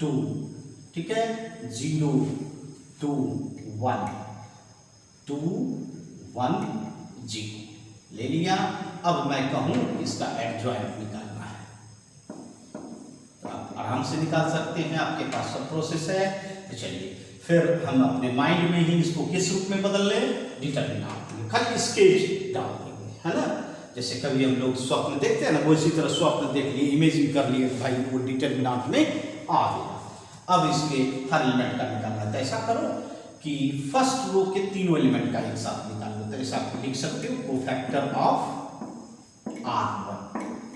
2, ठीक है, 0 2 1 2 1 0 ले लिया। अब मैं कहूं इसका एडजॉइंट निकालना है तो आप आराम से निकाल सकते हैं, आपके पास सब प्रोसेस है। तो चलिए फिर हम अपने माइंड में ही इसको किस रूप में बदल लें, डिटरमिनेंट में, खाली स्केच डाल देंगे, है ना। जैसे कभी हम लोग स्वप्न देखते हैं ना, वो इसी तरह स्वप्न देख लिए, इमेजिन कर लिए भाई वो डिटरमिनेंट में आ गया। अब इसके हर एलिमेंट का निकालना है, तो ऐसा करो कि फर्स्ट रो के तीनों एलिमेंट का एक साथ निकाल लो। तो ऐसा लिख सकते हो कोफैक्टर ऑफ R1।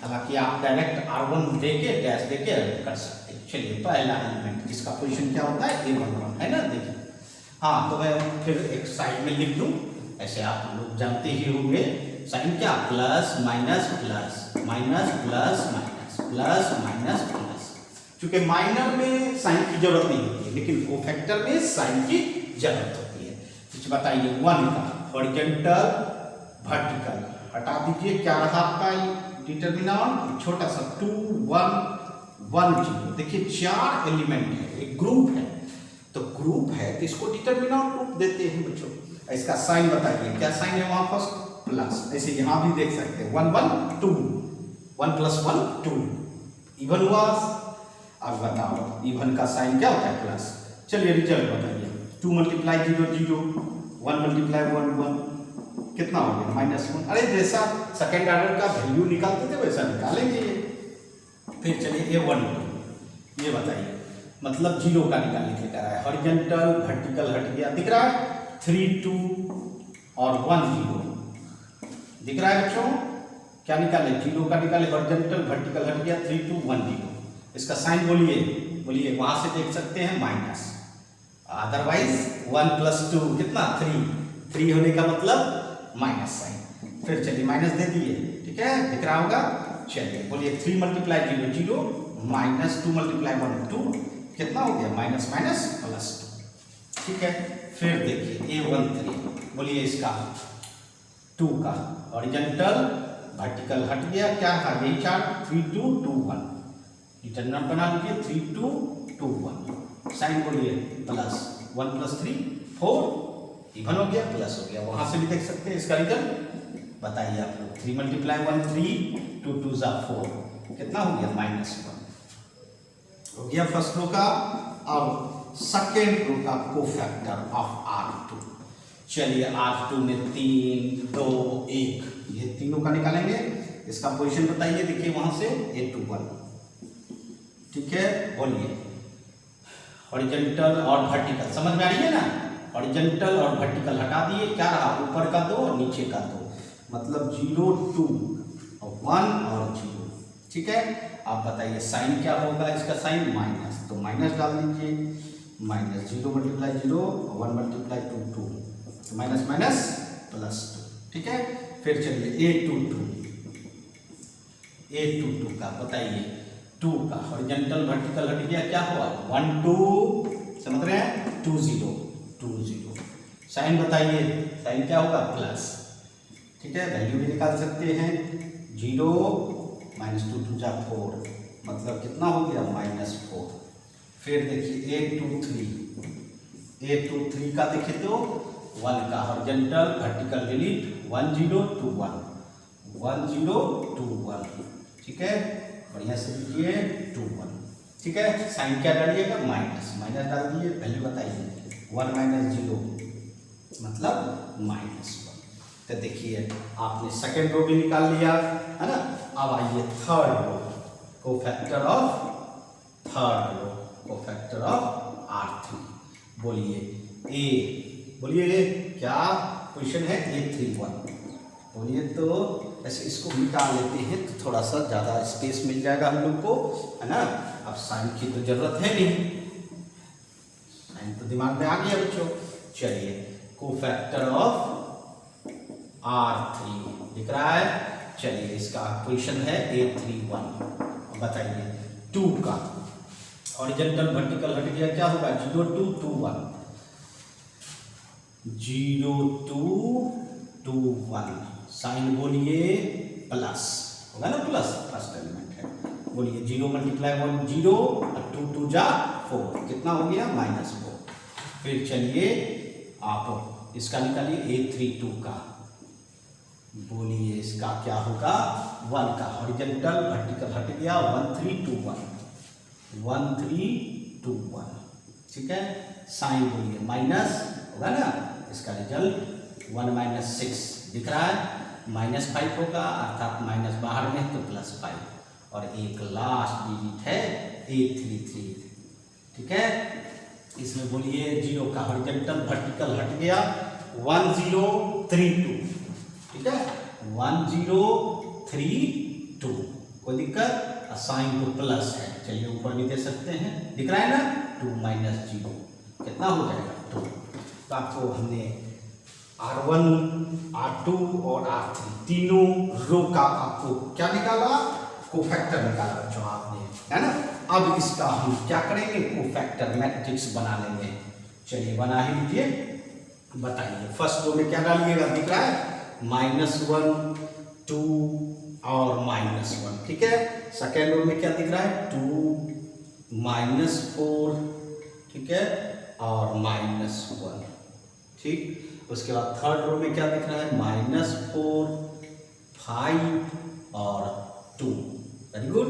हालांकि आप डायरेक्ट R1 देके डैश देके कर सकते हैं। चलिए पहला एलिमेंट जिसका पोजीशन क्या होता है A11 है ना, देखिए। हाँ तो मैं फिर एक साइड में लिख दूं, ऐसे आप लोग जानते ही होंगे साइन क्या, plus minus plus minus plus minus plus minus plus. क्योंकि माइनर में साइन की जरूरत नहीं होती है, लेकिन कोफैक्टर में साइन की जरूरत होती है। कुछ बताइए, 1 का हॉरिजॉन्टल वर्टिकल हटा दीजिए, क्या रहा आपका डिटरमिनेंट, छोटा सा 2 1 1 0। देखिए 4 एलिमेंट है, एक ग्रुप है, तो ग्रुप है तो इसको डिटरमिनेंट ग्रुप देते हैं बच्चों। इसका साइन बताइए, क्या साइन है वहां फर्स्ट, प्लस। ऐसे यहां भी देख सकते हैं 1 1 2, 1 + 1 2, इवन हुआ। अब बताओ इवन का साइन क्या होता है, प्लस। चलिए रिजल्ट बताइए, 2 × 0 0, 1 × 1 1, कितना हो गया -1। अरे जैसा सेकेंड ऑर्डर का वैल्यू निकालते थे वैसा निकालेंगे ये। फिर चलिए A12, ये बताइए मतलब 0 का निकालने के कह रहा है, हॉरिजॉन्टल वर्टिकल हट गया, दिख रहा है 3 2 और 1 0 दिख रहा है बच्चों। क्या निकाले, 0 का निकाले, हॉरिजॉन्टल वर्टिकल हट गया, 3 2 1 0। इसका साइन बोलिए, बोलिए वहां से देख सकते हैं माइनस, अदरवाइज 1 + 2 कितना 3 होने का मतलब माइनस साइन। फिर चलिए माइनस दे दिए, ठीक है, दिख रहा होगा। चलिए बोलिए 3 × 0 0 माइनस 2 × 1 2, कितना हो गया माइनस माइनस प्लस 2, ठीक है। फिर देखिए A13, बोलिए इसका 2 का हॉरिजॉन्टल वर्टिकल हट गया, क्या था यही चार्ट 3 2 2 1, डिटरमिनेंट बना लीजिए 3 2 2 1। साइन बोलिए प्लस 1 + 3 4, इवन हो गया, प्लस हो गया। वहां से भी देख सकते हैं इसका रिजल्ट बताइए आप लोग, 3 × 1 3, 2 2 4, कितना हो गया -1 हो गया फर्स्ट रो का। अब सेकेंड रो का कोफैक्टर ऑफ R2, चलिए R2 में 3 2 1, ये तीनों का निकालेंगे। इसका पोजीशन बताइए, देखिए वहां से A21, ठीक है। बोलिए हॉरिजॉन्टल और वर्टिकल समझ में आ रही है ना, हॉरिजॉन्टल और वर्टिकल हटा दिए, क्या रहा ऊपर का 2 और नीचे का 2, मतलब 0 2 और 1 और 0, ठीक है। आप बताइए साइन क्या होगा, इसका साइन माइनस, तो माइनस डाल दीजिए, -0 × 0 1 × 2 2, तो माइनस माइनस प्लस 2, ठीक है। फिर चलिए A22 का बताइए, 2 का हॉरिजॉन्टल वर्टिकल हट गया, क्या हुआ 1 2, समझ रहे हैं 2 0 2 0। साइन बताइए, साइन क्या होगा प्लस, ठीक है। वैल्यू भी निकाल सकते हैं, 0 -2 2 4, मतलब कितना हो गया -4। फिर देखिए A23 का देखिए तो 1 का हॉरिजॉन्टल वर्टिकल डिलीट 1 0 2 1 1 0 2 1, ठीक है, बढ़िया से लीजिए 2 1, ठीक है। साइन क्या डालिएगा, माइनस माइनस डाल दिए, वैल्यू बताइए 1 - 0 मतलब -1। तो देखिए आपने सेकेंड रो भी निकाल लिया है ना। अब आइए third row, cofactor of R3, बोलिए बोलिए क्या पोजीशन है A31, बोलिए। तो ऐसे इसको मिटा लेते हैं तो थोड़ा सा ज़्यादा स्पेस मिल जाएगा हम लोग को, है ना। अब साइन की तो जरूरत है नहीं, साइन तो दिमाग में आ गया बच्चों। चलिए कोफैक्टर ऑफ R3 दिख रहा है, चलिए इसका पोजीशन है A31। बताइए 2 का हॉरिजॉन्टल वर्टिकल हट गया, क्या होगा 0 2 2 1 0 2 2 1। साइन बोलिए प्लस होगा ना, प्लस फर्स्ट एलिमेंट है, बोलिए 0 × 1 0 और 2 2 4, कितना हो गया -4। फिर चलिए आप इसका निकालिए A32 का, बोलिए इसका क्या होगा 1 का हॉरिजॉन्टल वर्टिकल हट गया 1 3 2 1 1 3 2 1, ठीक है। साइन बोलिए माइनस होगा ना, इसका रिजल्ट 1 - 6 दिख रहा है, -5 होगा, अर्थात माइनस बाहर में तो +5, और एक लास्ट डिजिट है 833। ठीक है, इसमें बोलिए जीरो का हॉरिजॉन्टल वर्टिकल हट गया 1032। ठीक है, 1032, कोई दिक्कत? साइन तो प्लस है, चलिए ऊपर भी दे सकते हैं, दिख रहा है ना, 2 - 0 कितना हो जाएगा 2। तो आपको हमने R1, R2 और R3 तीनों रो का आपको क्या निकाला, कोफैक्टर निकाला बच्चों आपने, है ना। अब इसका हम क्या करेंगे, कोफैक्टर मैट्रिक्स बना लेंगे। चलिए बना ही लीजिए, बताइए। फर्स्ट रो में क्या डालिएगा, दिख रहा है -1, 2 और -1। ठीक है, सेकेंड रो में क्या दिख रहा है, 2 -4, ठीक है, और -1। ठीक, उसके बाद थर्ड रो में क्या दिख रहा है, -4, 5 और 2। Very good.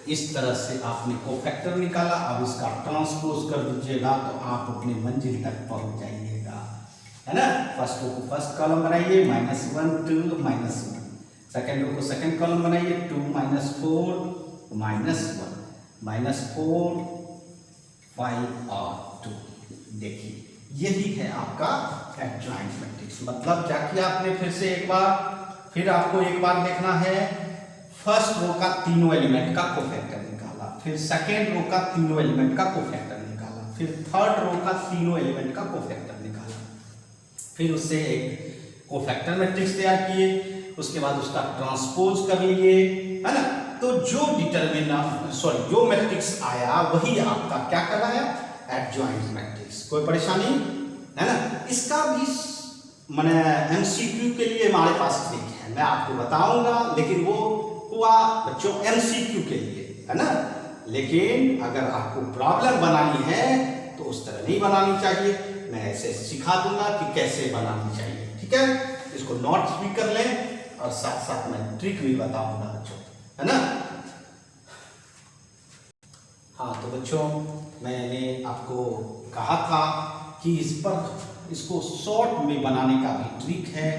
इस तरह से आपने कोफैक्टर निकाला। अब इसका ट्रांसपोज कर दीजिएगा तो आप अपने मंजिल तक पहुंच जाइएगा, है ना। फर्स्ट रो को फर्स्ट कॉलम बनाइए, -1, 2, -1। सेकेंड रो को सेकेंड कॉलम बनाइए, 2 - 4, -1, -4, 5 और 2। देखिए यही है आपका एडजॉइंट मैट्रिक्स। मतलब क्या किया आपने, फिर आपको एक बार देखना है, फर्स्ट रो का तीनों एलिमेंट का कोफैक्टर निकाला, फिर सेकेंड रो का तीनों एलिमेंट का कोफैक्टर निकाला, फिर थर्ड रो का तीनों एलिमेंट का कोफैक्टर निकाला, फिर उससे एक कोफैक्टर मैट्रिक्स तैयार किए, उसके बाद उसका ट्रांसपोज कर लिए, है ना। तो जो जो मैट्रिक्स आया वही आपका क्या कहलाया, एडजॉइंट मैट्रिक्स। कोई परेशानी है ना। इसका भी मैंने MCQ के लिए हमारे पास ट्रिक है, मैं आपको बताऊंगा, लेकिन वो हुआ बच्चों MCQ के लिए, है ना। लेकिन अगर आपको प्रॉब्लम बनानी है तो उस तरह नहीं बनानी चाहिए, मैं ऐसे सिखा दूंगा कि कैसे बनानी चाहिए। ठीक है, इसको नोट्स भी कर लें और साथ साथ मैं ट्रिक भी बताऊंगा बच्चों, है ना। हाँ तो बच्चों, मैंने आपको कहा था कि इसको शॉर्ट में बनाने का भी ट्रिक है,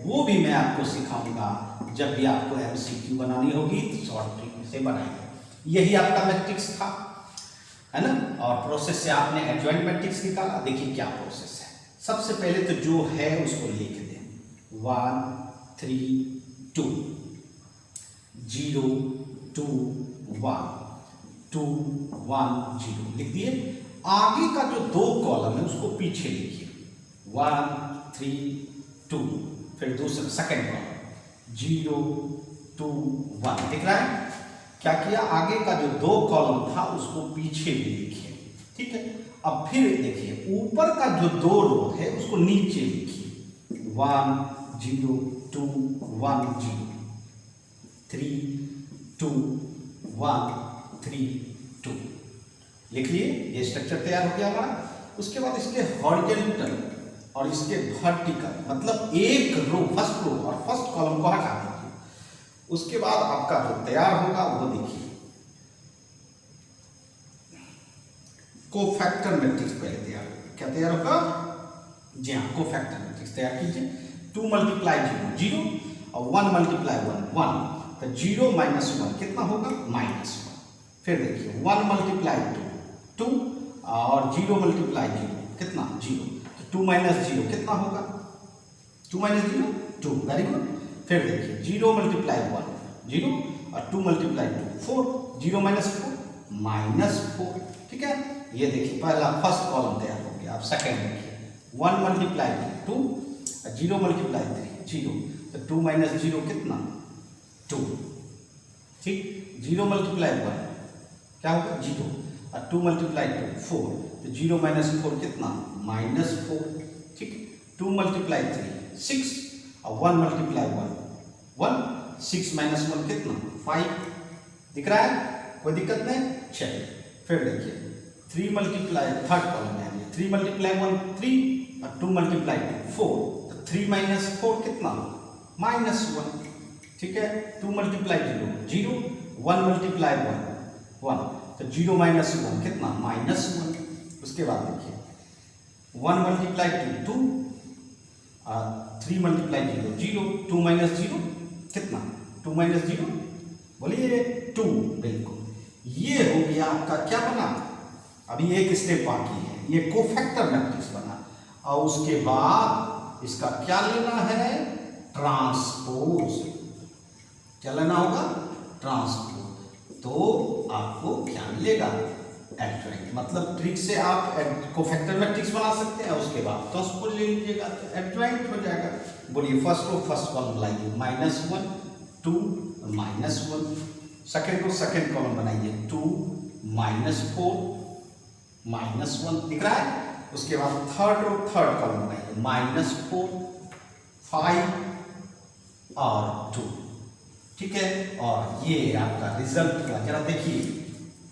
वो भी मैं आपको सिखाऊंगा। जब भी आपको MCQ बनानी होगी तो शॉर्ट ट्रिक से बनाइए। यही आपका मैट्रिक्स था, है ना। और प्रोसेस से आपने एडजॉइंट मैट्रिक्स निकाला। देखिए क्या प्रोसेस है। सबसे पहले तो जो है उसको लिख दें, 1 3 2 0 2 1 2 1 0 लिख दिए। आगे का जो 2 कॉलम है उसको पीछे लिखिए, 1 3 2, फिर दूसरा सेकंड कॉलम 0 2 1। दिख रहा है क्या किया, आगे का जो 2 कॉलम था उसको पीछे भी लिखिए। ठीक है, अब फिर देखिए ऊपर का जो 2 रो है उसको नीचे लिखिए, 1 0 2 1 0 3 2 1 3 2 लिख लिए। ये स्ट्रक्चर तैयार हो गया हमारा। उसके बाद इसके हॉरिजॉन्टल और इसके वर्टिकल, मतलब एक रो, फर्स्ट रो और फर्स्ट कॉलम को हटा दीजिए। उसके बाद आपका जो तैयार होगा वो देखिए, कोफैक्टर मैट्रिक्स पहले तैयार होगा। क्या तैयार होगा, जी हाँ, कोफैक्टर मैट्रिक्स तैयार कीजिए। 2 × 0 0 और 1 × 1 1, तो 0 - 1 कितना होगा, -1। फिर देखिए 1 × 2 2 और 0 × 0 कितना, 0। तो 2 - 0 कितना होगा, 2 - 0 2। Very good. फिर देखिए 0 × 1 0 और 2 × 2 4, 0 - 4 -4। ठीक है, ये देखिए पहला फर्स्ट कॉलम तैयार हो गया। अब सेकंड देखिए 1 × 2 और 0 × 3 0, तो 2 - 0 कितना, 2। ठीक, 0 × 1 क्या होगा, 0 और 2 × 2 4, तो 0 - 4 कितना, -4। ठीक, 2 × 3 6 और 1 × 1 6 - 1 कितना, 5। दिख रहा है, कोई दिक्कत नहीं। चलिए फिर देखिए 3 × थर्ड कॉलम में 3 × 1 3 और 2 × 2 4, तो 3 - 4 कितना, -1। ठीक है, 2 × 0 0, 1 × 1 तो 0 - 1 कितना, -1। उसके बाद देखिए 1 × 2 2 और 3 × 0 0, 2 - 0 कितना, 2 - 0 बोलिए 2। बिल्कुल, ये हो गया आपका क्या बना, अभी एक स्टेप बाकी है, ये कोफैक्टर मैट्रिक्स बना। और उसके बाद इसका क्या लेना है, ट्रांसपोज, क्या लेना होगा, ट्रांसपोज। तो आपको क्या मिलेगा, एडजॉइंट। मतलब ट्रिक से आप कोफैक्टर मैट्रिक्स बना सकते हैं, उसके बाद ट्रांसपोज ले लीजिएगा तो एडजॉइंट हो जाएगा। बोलिए फर्स्ट को फर्स्ट कॉलम बनाइए, -1 2 -1, सेकंड को सेकंड कॉलम बनाइए, 2 -4 -1 दिख रहा है। उसके बाद थर्ड और थर्ड कॉलम बनाइए, -4 5 और 2, ठीक है। और ये आपका रिजल्ट का जरा देखिए,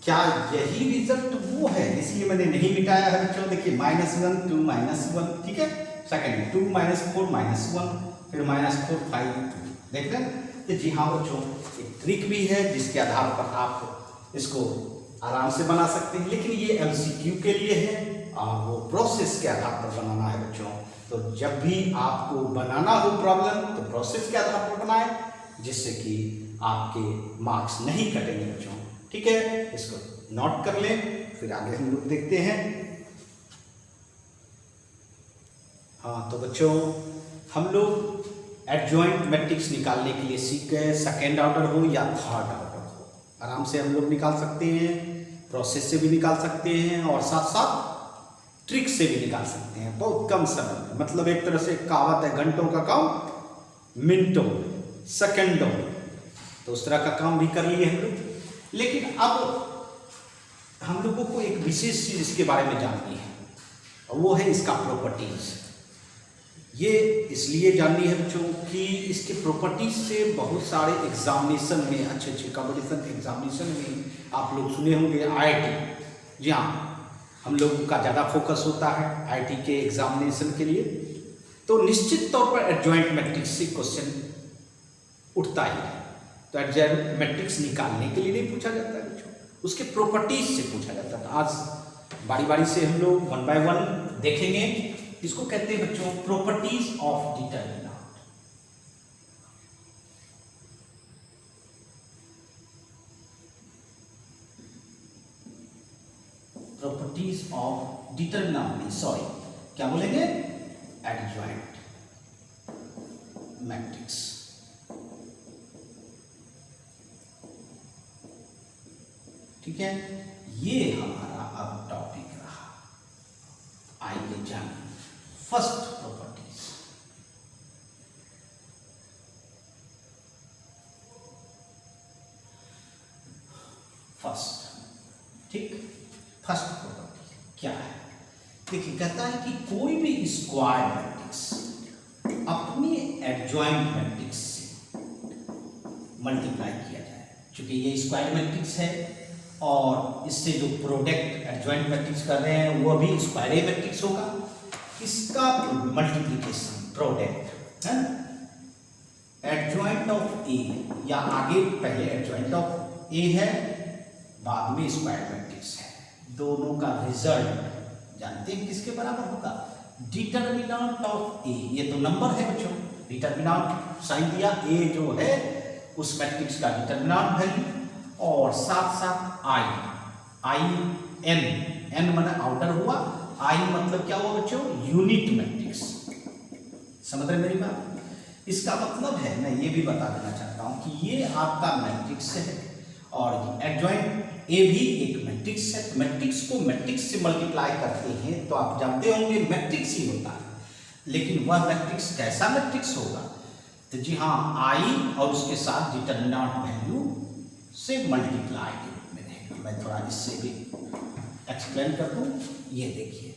क्या यही रिजल्ट वो है, इसलिए मैंने नहीं मिटाया है बच्चों। देखिए -1 2 -1, ठीक है। सेकंड 2 -4 -1, फिर -4 5 2, देख रहे हैं। तो जी हाँ बच्चों, एक ट्रिक भी है जिसके आधार पर आप इसको आराम से बना सकते हैं, लेकिन ये MCQ के लिए है और वो प्रोसेस के आधार पर बनाना है बच्चों। तो जब भी आपको बनाना हो प्रॉब्लम तो प्रोसेस के आधार पर बनाएं, जिससे कि आपके मार्क्स नहीं कटेंगे बच्चों, ठीक है। इसको नोट कर लें, फिर आगे हम लोग देखते हैं। हाँ तो बच्चों, हम लोग एडजॉइंट मैट्रिक्स निकालने के लिए सीख गए, सेकेंड ऑर्डर हो या थर्ड ऑर्डर हो, आराम से हम लोग निकाल सकते हैं, प्रोसेस से भी निकाल सकते हैं और साथ साथ ट्रिक से भी निकाल सकते हैं, बहुत कम समय में। मतलब एक तरह से कहावत है, घंटों का काम मिनटों, सेकंडों, तो उस तरह का काम भी कर लिए हम लोग। लेकिन अब हम लोगों को एक विशेष चीज इसके बारे में जाननी है, और वो है इसका प्रॉपर्टीज। ये इसलिए जाननी है बच्चों कि इसके प्रॉपर्टीज से बहुत सारे एग्जामिनेशन में, अच्छे अच्छे कॉम्पिटिशन एग्जामिनेशन में आप लोग सुने होंगे IIT, जी हाँ, हम लोगों का ज़्यादा फोकस होता है IIT के एग्जामिनेशन के लिए। तो निश्चित तौर पर एडजॉइंट मैट्रिक्स से क्वेश्चन उठता ही है। तो एडजॉइंट मैट्रिक्स निकालने के लिए नहीं पूछा जाता है बच्चों, उसके प्रॉपर्टीज से पूछा जाता है। आज बारी बारी से हम लोग 1 by 1 देखेंगे। इसको कहते हैं बच्चों properties of determinant. Properties of determinant, sorry क्या बोलेंगे, एडजॉइंट मैट्रिक्स। ठीक है, ये हमारा अब टॉपिक रहा। आइए जानिए फर्स्ट प्रॉपर्टीज। फर्स्ट, ठीक, फर्स्ट प्रॉपर्टी क्या है, देखिए कहता है कि कोई भी स्क्वायर मैट्रिक्स अपनी एडजॉइंट मैट्रिक्स से मल्टीप्लाई किया जाए। चूंकि ये स्क्वायर मैट्रिक्स है और इससे जो प्रोडक्ट एडजॉइंट मैट्रिक्स कर रहे हैं वो भी स्क्वायर मैट्रिक्स होगा, इसका मल्टीप्लिकेशन प्रोडक्ट है एडजॉइंट ऑफ ए, या आगे पहले एडजॉइंट ऑफ ए है, बाद में स्क्वायर मैट्रिक्स है, दोनों का रिजल्ट जानते हैं किसके बराबर होगा, डिटरमिनेंट ऑफ ए। ये तो नंबर है बच्चों, डिटरमिनेंट साइन दिया, ए जो है उस मैट्रिक्स का डिटरमिनेंट वैल्यू, और साथ साथ आई एन, एन माने आउटर हुआ, आई मतलब क्या हुआ बच्चों, यूनिट मैट्रिक्स। समझ रहे मेरी बात? इसका मतलब है, मैं ये भी बता देना चाहता हूं कि ये आपका मैट्रिक्स है और एडजॉइंट ए भी एक मैट्रिक्स है। मैट्रिक्स को मैट्रिक्स से मल्टीप्लाई करते हैं तो आप जानते होंगे मैट्रिक्स ही होता है, लेकिन वह मैट्रिक्स कैसा मैट्रिक्स होगा, तो जी हाँ, आई और उसके साथ डिटरमिनेंट वैल्यू से मल्टीप्लाई के रूप में रहेगा। मैं थोड़ा इससे भी एक्सप्लेन कर दूं। ये देखिए,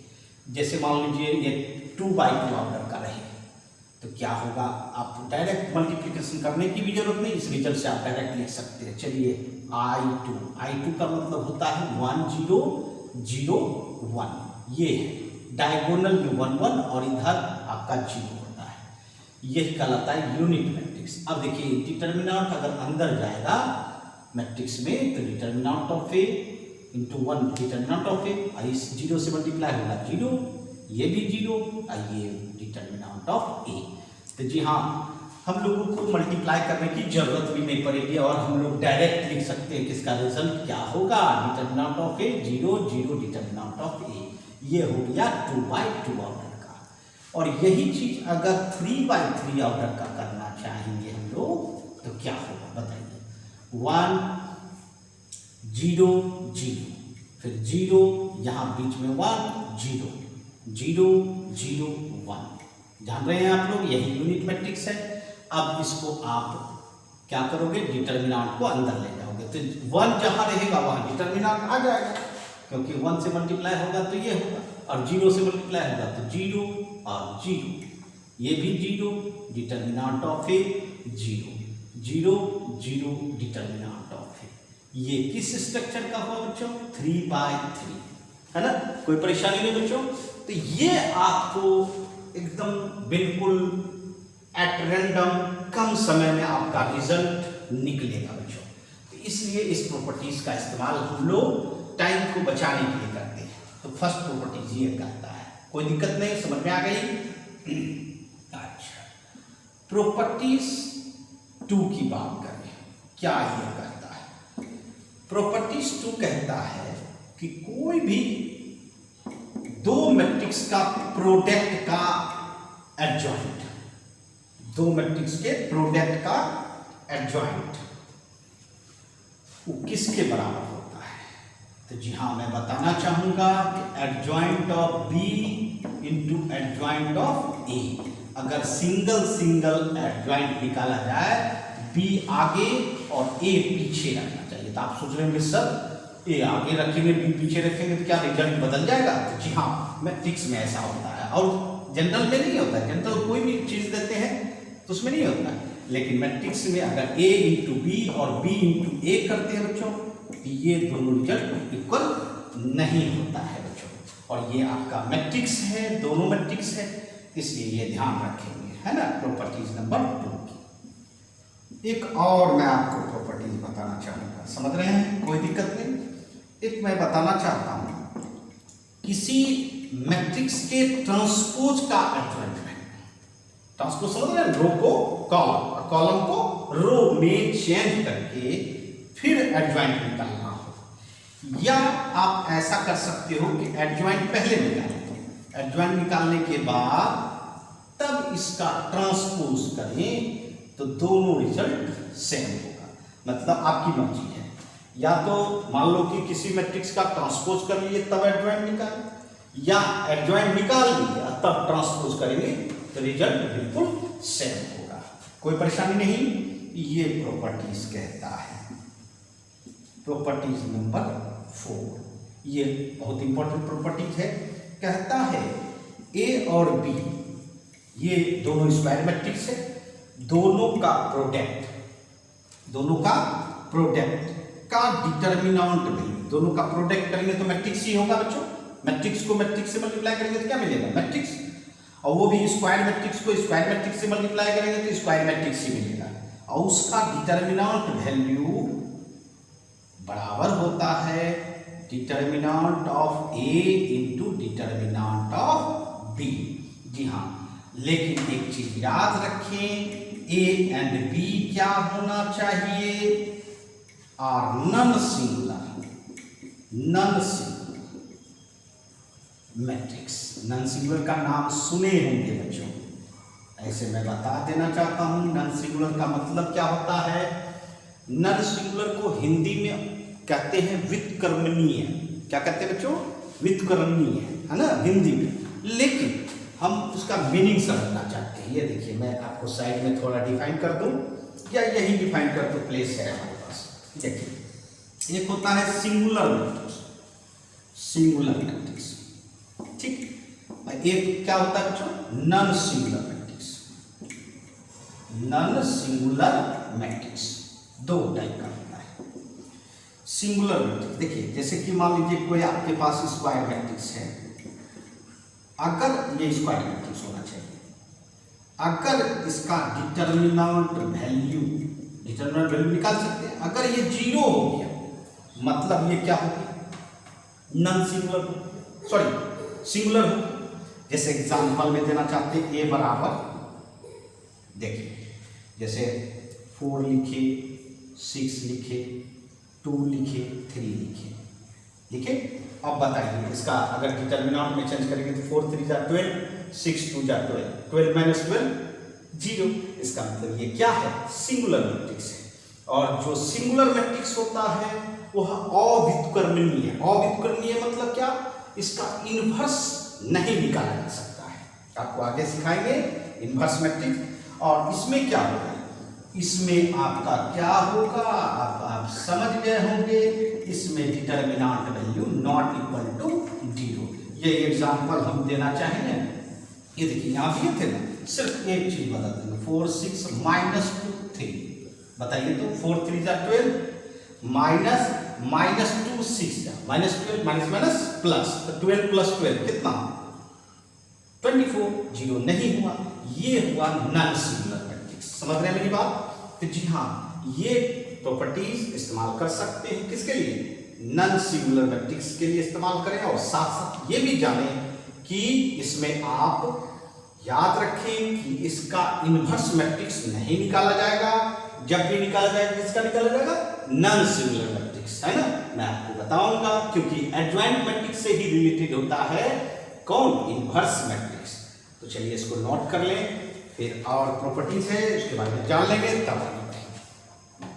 जैसे मान लीजिए ये 2/2 ऑर्डर का रहे तो क्या होगा, आप डायरेक्ट मल्टीप्लिकेशन करने की भी जरूरत नहीं, इस रिजल्ट से आप डायरेक्ट लिख सकते हैं। चलिए I2 का मतलब होता है 1 0 0 1, ये है डायगोनल में 1 1 और इधर आपका 0 होता है, यही कहलाता है यूनिट मैट्रिक्स। अब देखिए डिटरमिनेंट अगर अंदर जाएगा मैट्रिक्स में तो determinant of A into 1 determinant of A, इस 0 से मल्टीप्लाई होगा 0, ये भी 0 और ये डिटरमिनेंट ऑफ ए। तो जी हाँ, हम लोगों को मल्टीप्लाई करने की जरूरत भी नहीं पड़ेगी और हम लोग डायरेक्ट लिख सकते हैं कि इसका रिजल्ट क्या होगा। Determinant of A 0 0 determinant of A, ये हो गया 2/2 ऑर्डर का। और यही चीज अगर 3/3 ऑर्डर का करना चाहेंगे हम लोग तो क्या होगा बताइए। 1 0 0, फिर 0 यहाँ बीच में 1 0 0 0 1, जान रहे हैं आप लोग, यही यूनिट मैट्रिक्स है। अब इसको आप क्या करोगे, डिटरमिनेंट को अंदर ले जाओगे तो 1 जहां रहेगा वहां डिटरमिनेंट आ जाएगा, क्योंकि 1 से मल्टीप्लाई होगा तो ये होगा और 0 से मल्टीप्लाई होगा तो 0 और 0, ये भी 0, determinant of A 0 0 0 determinant of A. ये किस स्ट्रक्चर का हुआ बच्चों, 3/3, है ना, कोई परेशानी नहीं बच्चों। तो ये आपको एकदम बिल्कुल एट रैंडम कम समय में आपका रिजल्ट निकलेगा बच्चों। तो इसलिए इस प्रॉपर्टीज का इस्तेमाल हम लोग टाइम को बचाने के लिए करते हैं। तो फर्स्ट प्रॉपर्टीज ये करता है, कोई दिक्कत नहीं, समझ में आ गई। अच्छा, प्रॉपर्टीज 2 की बात करें, क्या ये करता है। प्रॉपर्टीज 2 कहता है कि कोई भी दो मैट्रिक्स का प्रोडक्ट का एडजॉइंट, दो मैट्रिक्स के प्रोडक्ट का एडजॉइंट वो किसके बराबर होता है। तो जी हाँ, मैं बताना चाहूंगा कि adjoint of B into adjoint of A, अगर सिंगल सिंगल एडजॉइंट निकाला जाए, बी आगे और ए पीछे रखना चाहिए। तो आप सोच रहे होंगे सर ए आगे रखेंगे बी पीछे रखेंगे तो क्या रिजल्ट बदल जाएगा। तो जी हाँ, मैट्रिक्स में ऐसा होता है और जनरल में नहीं होता है। जनरल कोई भी चीज देते हैं तो उसमें नहीं होता है, लेकिन मैट्रिक्स में अगर ए इंटू बी और बी इंटू ए करते हैं बच्चों, ये दोनों रिजल्ट इक्वल नहीं होता है बच्चों। और ये आपका मैट्रिक्स है, दोनों मैट्रिक्स है, इसलिए ये ध्यान रखेंगे, है ना। प्रॉपर्टीज नंबर 2 की एक और मैं आपको प्रॉपर्टीज बताना चाहूंगा, समझ रहे हैं, कोई दिक्कत नहीं। एक मैं बताना चाहता हूं, किसी मैट्रिक्स के ट्रांसपोज का एडजॉइंट, ट्रांसपोज समझ रहे हैं, रो को कॉलम और कॉलम को रो में चेंज करके फिर एडजॉइंट निकालना हो, या आप ऐसा कर सकते हो कि एडजॉइंट पहले निकालें, एडजॉइंट निकालने के बाद तब इसका ट्रांसपोज करें तो दोनों रिजल्ट सेम होगा। मतलब आपकी मर्जी है, या तो मान लो कि किसी मैट्रिक्स का ट्रांसपोज कर लिए तब एडजॉइंट निकालें, या एडजॉइंट निकाल लिया तब ट्रांसपोज करेंगे तो रिजल्ट बिल्कुल सेम होगा, कोई परेशानी नहीं। ये प्रॉपर्टीज कहता है, प्रॉपर्टीज नंबर 4, ये बहुत इंपॉर्टेंट प्रॉपर्टीज है। कहता है ए और बी ये दोनों स्क्वायर मैट्रिक्स है, दोनों का प्रोडक्ट का डिटरमिनेंट वैल्यू, दोनों का प्रोडक्ट करेंगे तो मैट्रिक्स ही होगा बच्चों। मैट्रिक्स को मैट्रिक्स से मल्टीप्लाई करेंगे तो क्या मिलेगा, मैट्रिक्स, और वो भी स्क्वायर मैट्रिक्स को स्क्वायर मैट्रिक्स से मल्टीप्लाई करेंगे तो स्क्वायर मैट्रिक्स ही मिलेगा, और उसका डिटरमिनेंट वैल्यू बराबर होता है determinant of A into determinant of B. जी हाँ, लेकिन एक चीज याद रखें, ए एंड बी क्या होना चाहिए, are non singular matrix. Non singular का नाम सुने होंगे बच्चों, ऐसे मैं बता देना चाहता हूं नॉन सिंगुलर का मतलब क्या होता है। नॉन सिंगुलर को हिंदी में कहते हैं व्युत्क्रमणीय। क्या कहते हैं बच्चों, व्युत्क्रमणीय, है ना हिंदी में, लेकिन हम उसका मीनिंग समझना चाहते हैं। ये देखिए, मैं आपको साइड में थोड़ा डिफाइन कर दूं, या यही डिफाइन कर दूं, प्लेस है हमारे पास। देखिए, एक होता है सिंगुलर मैट्रिक्स, ठीक, और एक क्या होता है बच्चों, नॉन सिंगुलर मैट्रिक्स। दो टाइप का होता है सिंगुलर मैट्रिक्स। देखिए, जैसे कि मान लीजिए कोई आपके पास स्क्वायर मैट्रिक्स है, अगर ये स्क्वायर मैट्रिक्स होना चाहिए, अगर इसका डिटरमिनेंट वैल्यू निकाल सकते हैं। अगर ये 0 हो गया मतलब ये क्या हो गया, नॉन सिंगुलर, सिंगुलर हो। जैसे एग्जांपल में देना चाहते हैं, ए बराबर, देखिए जैसे 4 लिखे, 6 लिखे, 2 लिखे, 3 लिखे। अब बताइए इसका अगर डिटर्मिनेंट में चेंज करेंगे तो 4 3 जा 12, 6 2 जा 12, 12 माइनस 12 0। इसका मतलब ये क्या है? सिंगुलर मैट्रिक्स है। और जो सिंगुलर मैट्रिक्स होता है वह अव्युत्क्रमणीय है। अव्युत्क्रमणीय मतलब क्या? इसका इनवर्स नहीं निकाला जा सकता है। आपको आगे सिखाएंगे इनवर्स मैट्रिक्स। और इसमें क्या होगा? इसमें आपका क्या होगा आप समझ गए होंगे। इसमें determinant value not equal to 0। ये एग्जांपल हम देना चाहेंगे। ये देखिए यहाँ दिए थे ना, सिर्फ एक चीज बता देंगे, 4 6 माइनस 2 3। बताइए तो 4 3 जा 12 माइनस 2 6 जा माइनस 12 माइनस प्लस, तो 12 प्लस 12 कितना? 24। 0 नहीं हुआ, ये हुआ नॉन सिंगुलर मैट्रिक्स। समझ रहे हैं मेरी बात? तो जी हाँ, ये प्रॉपर्टीज इस्तेमाल कर सकते हैं किसके लिए? नॉन सिंगुलर मैट्रिक्स के लिए इस्तेमाल करें। और साथ साथ ये भी जानें कि इसमें आप याद रखें कि इसका इनवर्स मैट्रिक्स नहीं निकाला जाएगा। जब भी निकाला जाएगा किसका निकाला जाएगा? नॉन सिंगुलर मैट्रिक्स, है ना। मैं आपको बताऊंगा क्योंकि एडजॉइंट मैट्रिक्स से ही रिलेटेड होता है कौन? Inverse matrix. तो चलिए इसको नोट कर लें, फिर और प्रॉपर्टीज है उसके बारे में जान लेंगे तब आगे बढ़ेंगे।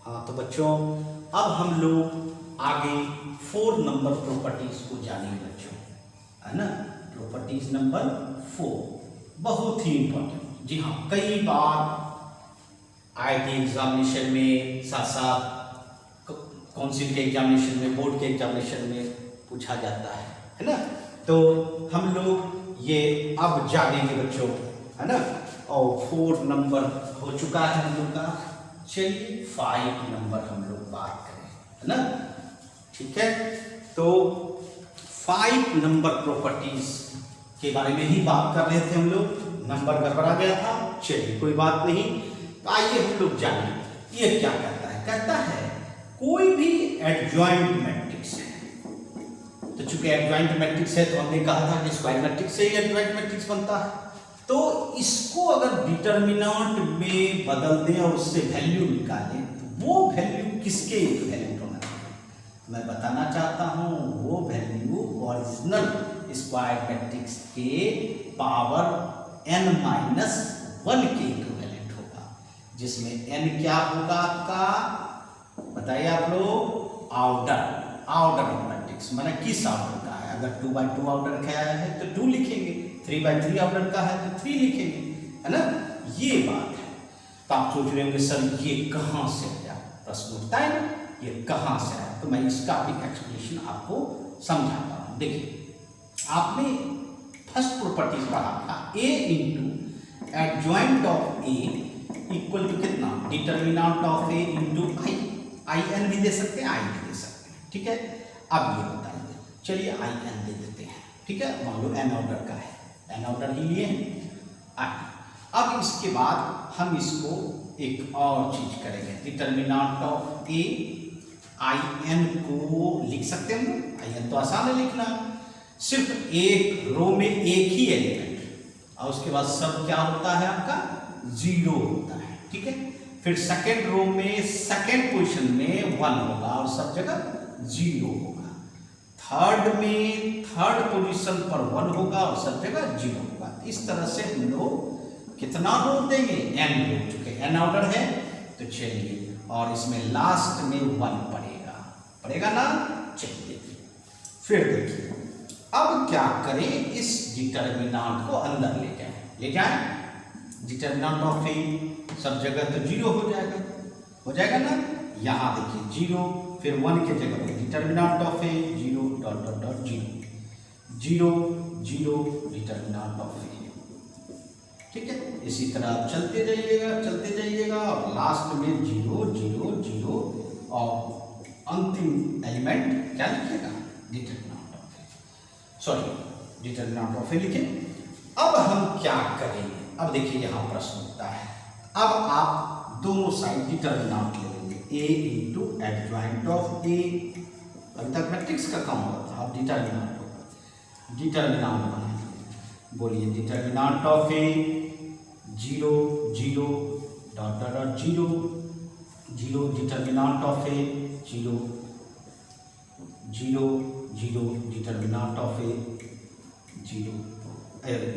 हाँ तो बच्चों अब हम लोग आगे 4 नंबर प्रॉपर्टीज को जानेंगे बच्चों, है ना। प्रॉपर्टीज नंबर 4 बहुत ही इंपॉर्टेंट। जी हाँ, कई बार आईआईटी एग्जामिनेशन में, साथ साथ काउंसिल के एग्जामिनेशन में, बोर्ड के एग्जामिनेशन में पूछा जाता है ना। तो हम लोग ये अब जानेंगे बच्चों, है ना। और 4 नंबर हो चुका है हम लोग का। चलिए 5 नंबर हम लोग बात करें, है ना। ठीक है, तो 5 नंबर प्रॉपर्टीज के बारे में ही बात कर रहे थे हम लोग। नंबर गड़बड़ा गया था, चलिए कोई बात नहीं। तो आइए हम लोग जानें ये क्या कहता है। कहता है कोई भी एडजॉइंट मैट्रिक्स है, तो चूंकि एडजॉइंट मैट्रिक्स है तो हमने कहा था कि स्क्वायर मैट्रिक्स से ही एडजॉइंट मैट्रिक्स बनता है। तो इसको अगर डिटर्मिनेंट में बदल दें और उससे वैल्यू निकालें तो वो वैल्यू किसके इक्विवेलेंट होना चाहिए? मैं बताना चाहता हूं वो वैल्यू ओरिजिनल स्क्वायर मैट्रिक्स के पावर n-1 के इक्विवेलेंट होगा, जिसमें n क्या होगा आपका? बताइए आप लोग। ऑर्डर मैट्रिक्स माने किस ऑर्डर का है? अगर 2x2 ऑर्डर का है तो 2 लिखेंगे, 3x3 ऑर्डर का है तो 3 लिखेंगे, है ना। ये बात है। तो आप सोच रहे होंगे सर ये कहां से आया? प्रश्न उठता है ना, ये कहां से आया? तो मैं इसका भी एक्सप्लेनेशन आपको समझाता हूं। देखिए आपने फर्स्ट प्रॉपर्टी पढ़ा था a into adjoint of a equal to कितना? Determinant of a into I n भी दे सकते हैं, i भी दे सकते हैं। ठीक है, अब ये बताइए, चलिए i n दे देते हैं। ठीक है, मान लो n ऑर्डर का है, n ऑर्डर ही लिए हैं। अब इसके बाद हम इसको एक और चीज करेंगे, determinant of a I n को लिख सकते हैं हम। आई n तो आसान है लिखना, सिर्फ एक रो में एक ही एलिमेंट और उसके बाद सब क्या होता है आपका? 0 होता है। ठीक है, फिर सेकेंड रो में सेकेंड पोजीशन में 1 होगा और सब जगह 0 होगा। थर्ड में थर्ड पोजीशन पर 1 होगा और सब जगह 0 होगा। इस तरह से हम लोग कितना रो देंगे? n रो, चुके n ऑर्डर है तो चलिए, और इसमें लास्ट में 1 पड़ेगा ना। चलिए फिर देखिए अब क्या करें, इस डिटर्मिनेंट को अंदर ले जाएं। डिटर्मिनेंट ऑफ ए सब जगह तो 0 हो जाएगा ना। यहाँ देखिए 0, फिर 1 के जगह पे determinant of A 0 dot dot dot 0 0 determinant of A. ठीक है, इसी तरह चलते जाइएगा और लास्ट में 0 0 0 और अंतिम एलिमेंट क्या लिखिएगा? Determinant of A, sorry determinant of A लिखे। अब हम क्या करेंगे? अब देखिए यहाँ प्रश्न उठता है। अब आप दोनों साइड डिटर्मिनेंट ले लेंगे, a into adjoint of a। अभी तक मैट्रिक्स का काम होता था, अब डिटर्मिनेंट बनाएंगे। बोलिए determinant of A 0 0 dot dot dot 0 0 determinant of A 0 0 0 determinant of A 0।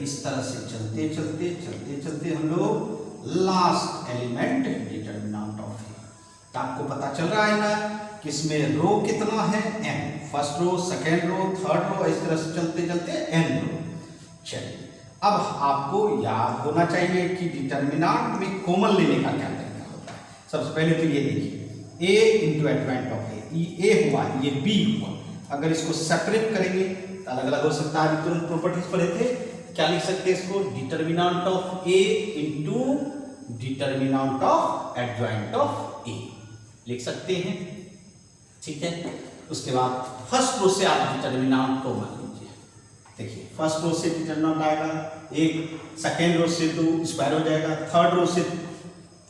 इस तरह से चलते चलते चलते चलते हम लोग लास्ट एलिमेंट डिटर्मिनेंट ऑफ ए। तो आपको पता चल रहा है ना कि इसमें रो कितना है n, first row second row third row, इस तरह से चलते चलते n रो। चलिए अब आपको याद होना चाहिए कि डिटर्मिनेंट में कॉमन लेने का क्या तरीका होता है। सबसे पहले तो ये देखिए a इंटू एडजॉइंट ऑफ ए हुआ, ये b हुआ। अगर इसको सेपरेट करेंगे तो अलग अलग हो सकता है। तुरंत प्रॉपर्टीज पढ़े थे, क्या लिख सकते हैं इसको, determinant of A into determinant of adjoint of A लिख सकते हैं। ठीक है, उसके बाद फर्स्ट रो से आप डिटर्मिनेंट को मान लीजिए। देखिए फर्स्ट रो से डिटर्मिनेंट आएगा एक, सेकेंड रो से 2 स्क्वायर हो जाएगा, थर्ड रो से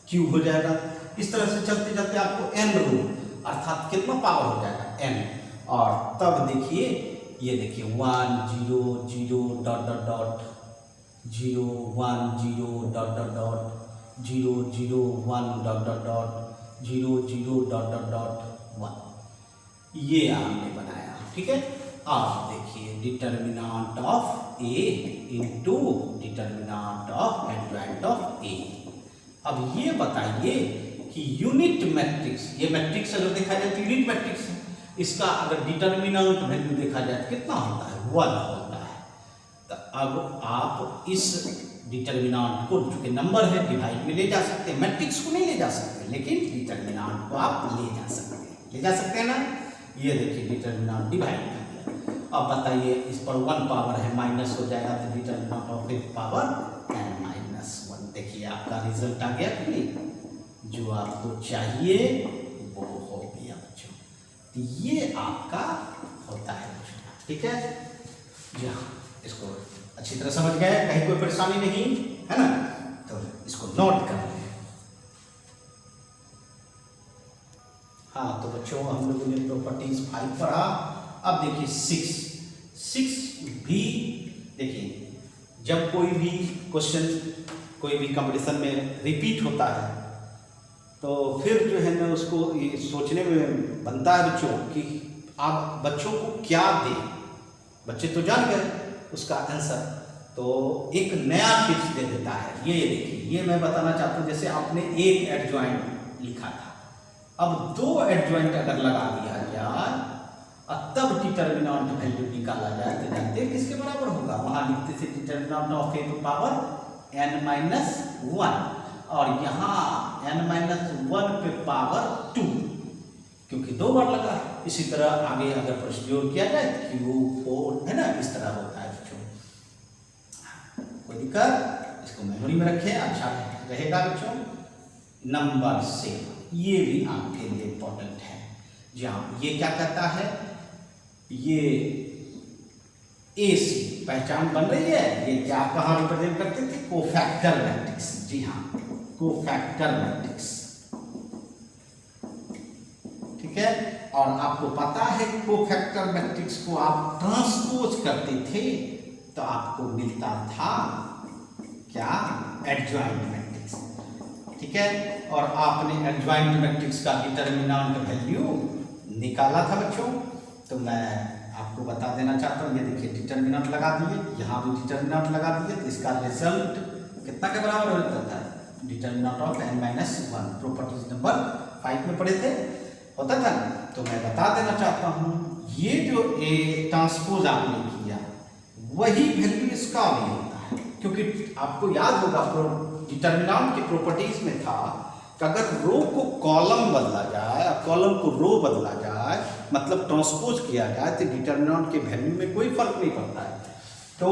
क्यूब हो जाएगा। इस तरह से चलते चलते आपको n रो अर्थात कितना पावर हो जाएगा n। और तब देखिए ये देखिए 1 0 0 dot dot dot 0 1 0 dot dot dot 0 0 1 dot dot dot 0 0 dot dot dot 1, ये आपने बनाया। ठीक है, अब देखिए determinant of A into determinant of adjoint of A. अब ये बताइए कि यूनिट मैट्रिक्स, ये मैट्रिक्स अगर देखा जाए तो यूनिट मैट्रिक्स है, इसका अगर डिटर्मिनेंट वैल्यू देखा जाए तो कितना होता है, 1 होता है। तो अब आप इस डिटर्मिनेंट को, जो कि नंबर है, डिवाइड में ले जा सकते हैं। मैट्रिक्स को नहीं ले जा सकते, लेकिन डिटर्मिनेंट को आप ले जा सकते हैं ना। ये देखिए डिटर्मिनेंट डिवाइड कर दिया। अब बताइए इस पर 1 पावर है, माइनस हो जाएगा तो determinant of A power n-1। देखिए आपका रिजल्ट आ गया कि नहीं, जो आपको चाहिए वो हो गया बच्चों। तो ये आपका होता है बच्चों। ठीक है जी हाँ, इसको अच्छी तरह समझ गए, कहीं कोई परेशानी नहीं है ना, तो इसको नोट कर लें। हाँ तो बच्चों हम लोगों ने प्रॉपर्टीज 5 पढ़ा। अब देखिए 6 भी देखिए, जब कोई भी क्वेश्चन कोई भी कंपटीशन में रिपीट होता है तो फिर जो है ना उसको ये सोचने में बनता है बच्चों कि आप बच्चों को क्या दें। बच्चे तो जान गए उसका आंसर, तो एक नया टिप्स दे देता है। ये देखिए, ये मैं बताना चाहता हूँ, जैसे आपने एक एडजॉइंट लिखा था, अब 2 एडजॉइंट अगर लगा दिया जाए और तब डिटर्मिनेंट वैल्यू निकाला जाए तो जानते हैं किसके बराबर होगा। वहां लिखते थे determinant of A to power n-1 और यहाँ n-1 पे पावर 2, क्योंकि 2 बार लगा। इसी तरह आगे अगर प्रोसीड्योर किया जाए Q4 है ना, इस तरह होता है बच्चों। कोई दिक्कत, इसको मेमोरी में रखें, अच्छा रहेगा बच्चों। नंबर 7, ये भी आपके लिए इंपॉर्टेंट है। जी हाँ, ये क्या कहता है, ये AC पहचान बन रही है। ये क्या कहाँ रिप्रेजेंट करते थे, कोफैक्टर मैट्रिक्स। जी हाँ, कोफैक्टर मैट्रिक्स। ठीक है, और आपको पता है कोफैक्टर मैट्रिक्स को आप ट्रांसपोज करते थे तो आपको मिलता था क्या, एडजॉइंट मैट्रिक्स। ठीक है, और आपने एडजॉइंट मैट्रिक्स का डिटर्मिनेंट वैल्यू निकाला था बच्चों। तो मैं आपको बता देना चाहता हूँ, ये देखिए डिटर्मिनेंट लगा दिए, यहाँ भी डिटर्मिनेंट लगा दिए, तो इसका रिजल्ट कितना के बराबर होता है, determinant of n-1। Properties number 5 में पढ़े थे, होता था। तो मैं बता देना चाहता हूँ, ये जो ए ट्रांसपोज आपने किया वही वैल्यू इसका भी होता है, क्योंकि आपको याद होगा डिटर्मिनेंट की प्रॉपर्टीज में था कि अगर रो को कॉलम बदला जाए और कॉलम को रो बदला जाए, मतलब ट्रांसपोज किया जाए, तो डिटर्मिनेंट के वैल्यू में कोई फर्क नहीं पड़ता है। तो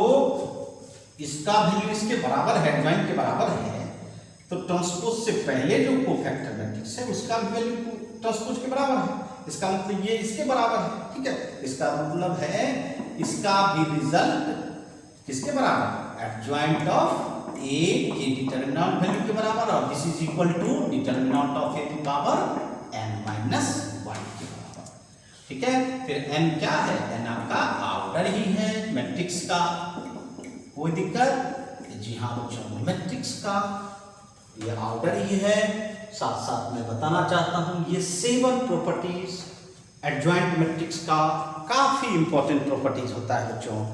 इसका वैल्यू इसके बराबर है, एडजॉइंट के बराबर है, तो ट्रांसपोज से पहले जो कोफैक्टर मैट्रिक्स है उसका वैल्यू ट्रांसपोज के बराबर है। इसका मतलब ये इसके बराबर है। ठीक है, इसका मतलब है इसका भी रिजल्ट किसके बराबर, एडजॉइंट ऑफ ए के डिटर्मिनेंट वैल्यू के बराबर, और this is equal to determinant of A to power n-1 के बराबर। ठीक है, फिर n क्या है, n आपका ऑर्डर ही है मैट्रिक्स का। कोई दिक्कत? जी हाँ बच्चों, मैट्रिक्स का ये ऑर्डर ही है। साथ साथ मैं बताना चाहता हूँ ये 7 प्रॉपर्टीज एडजॉइंट मैट्रिक्स का काफ़ी इंपॉर्टेंट प्रॉपर्टीज होता है बच्चों,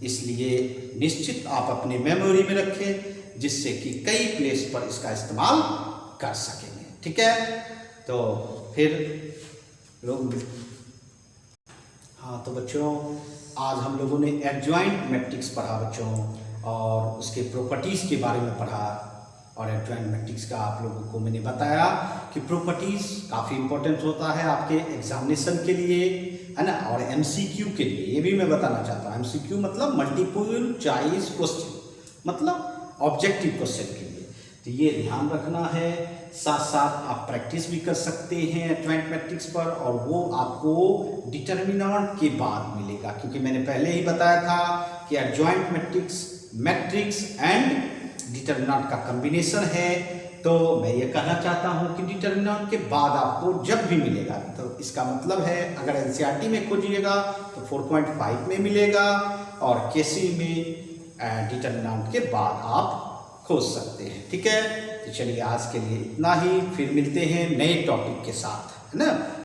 इसलिए निश्चित आप अपनी मेमोरी में रखें जिससे कि कई प्लेस पर इसका इस्तेमाल कर सकेंगे। ठीक है, तो फिर लोग हाँ, तो बच्चों आज हम लोगों ने एडजॉइंट मैट्रिक्स पढ़ा बच्चों, और उसके प्रॉपर्टीज़ के बारे में पढ़ा। और एडजॉइंट मैट्रिक्स का आप लोगों को मैंने बताया कि प्रॉपर्टीज़ काफ़ी इंपॉर्टेंट होता है आपके एग्जामिनेशन के लिए, है ना, और एमसीक्यू के लिए। ये भी मैं बताना चाहता हूँ, एमसीक्यू मतलब मल्टीपल चॉइस क्वेश्चन, मतलब ऑब्जेक्टिव क्वेश्चन के लिए, तो ये ध्यान रखना है। साथ साथ आप प्रैक्टिस भी कर सकते हैं एडजॉइंट मैट्रिक्स पर, और वो आपको डिटर्मिनेंट के बाद मिलेगा, क्योंकि मैंने पहले ही बताया था कि एडजॉइंट मैट्रिक्स एंड डिटर्मिनेंट का कॉम्बिनेशन है। तो मैं ये कहना चाहता हूँ कि डिटर्मिनेंट के बाद आपको जब भी मिलेगा, तो इसका मतलब है अगर एनसीईआरटी में खोजिएगा तो 4.5 में मिलेगा, और केसी में डिटर्मिनेंट के बाद आप खोज सकते हैं। ठीक है, तो चलिए आज के लिए इतना ही, फिर मिलते हैं नए टॉपिक के साथ, है ना।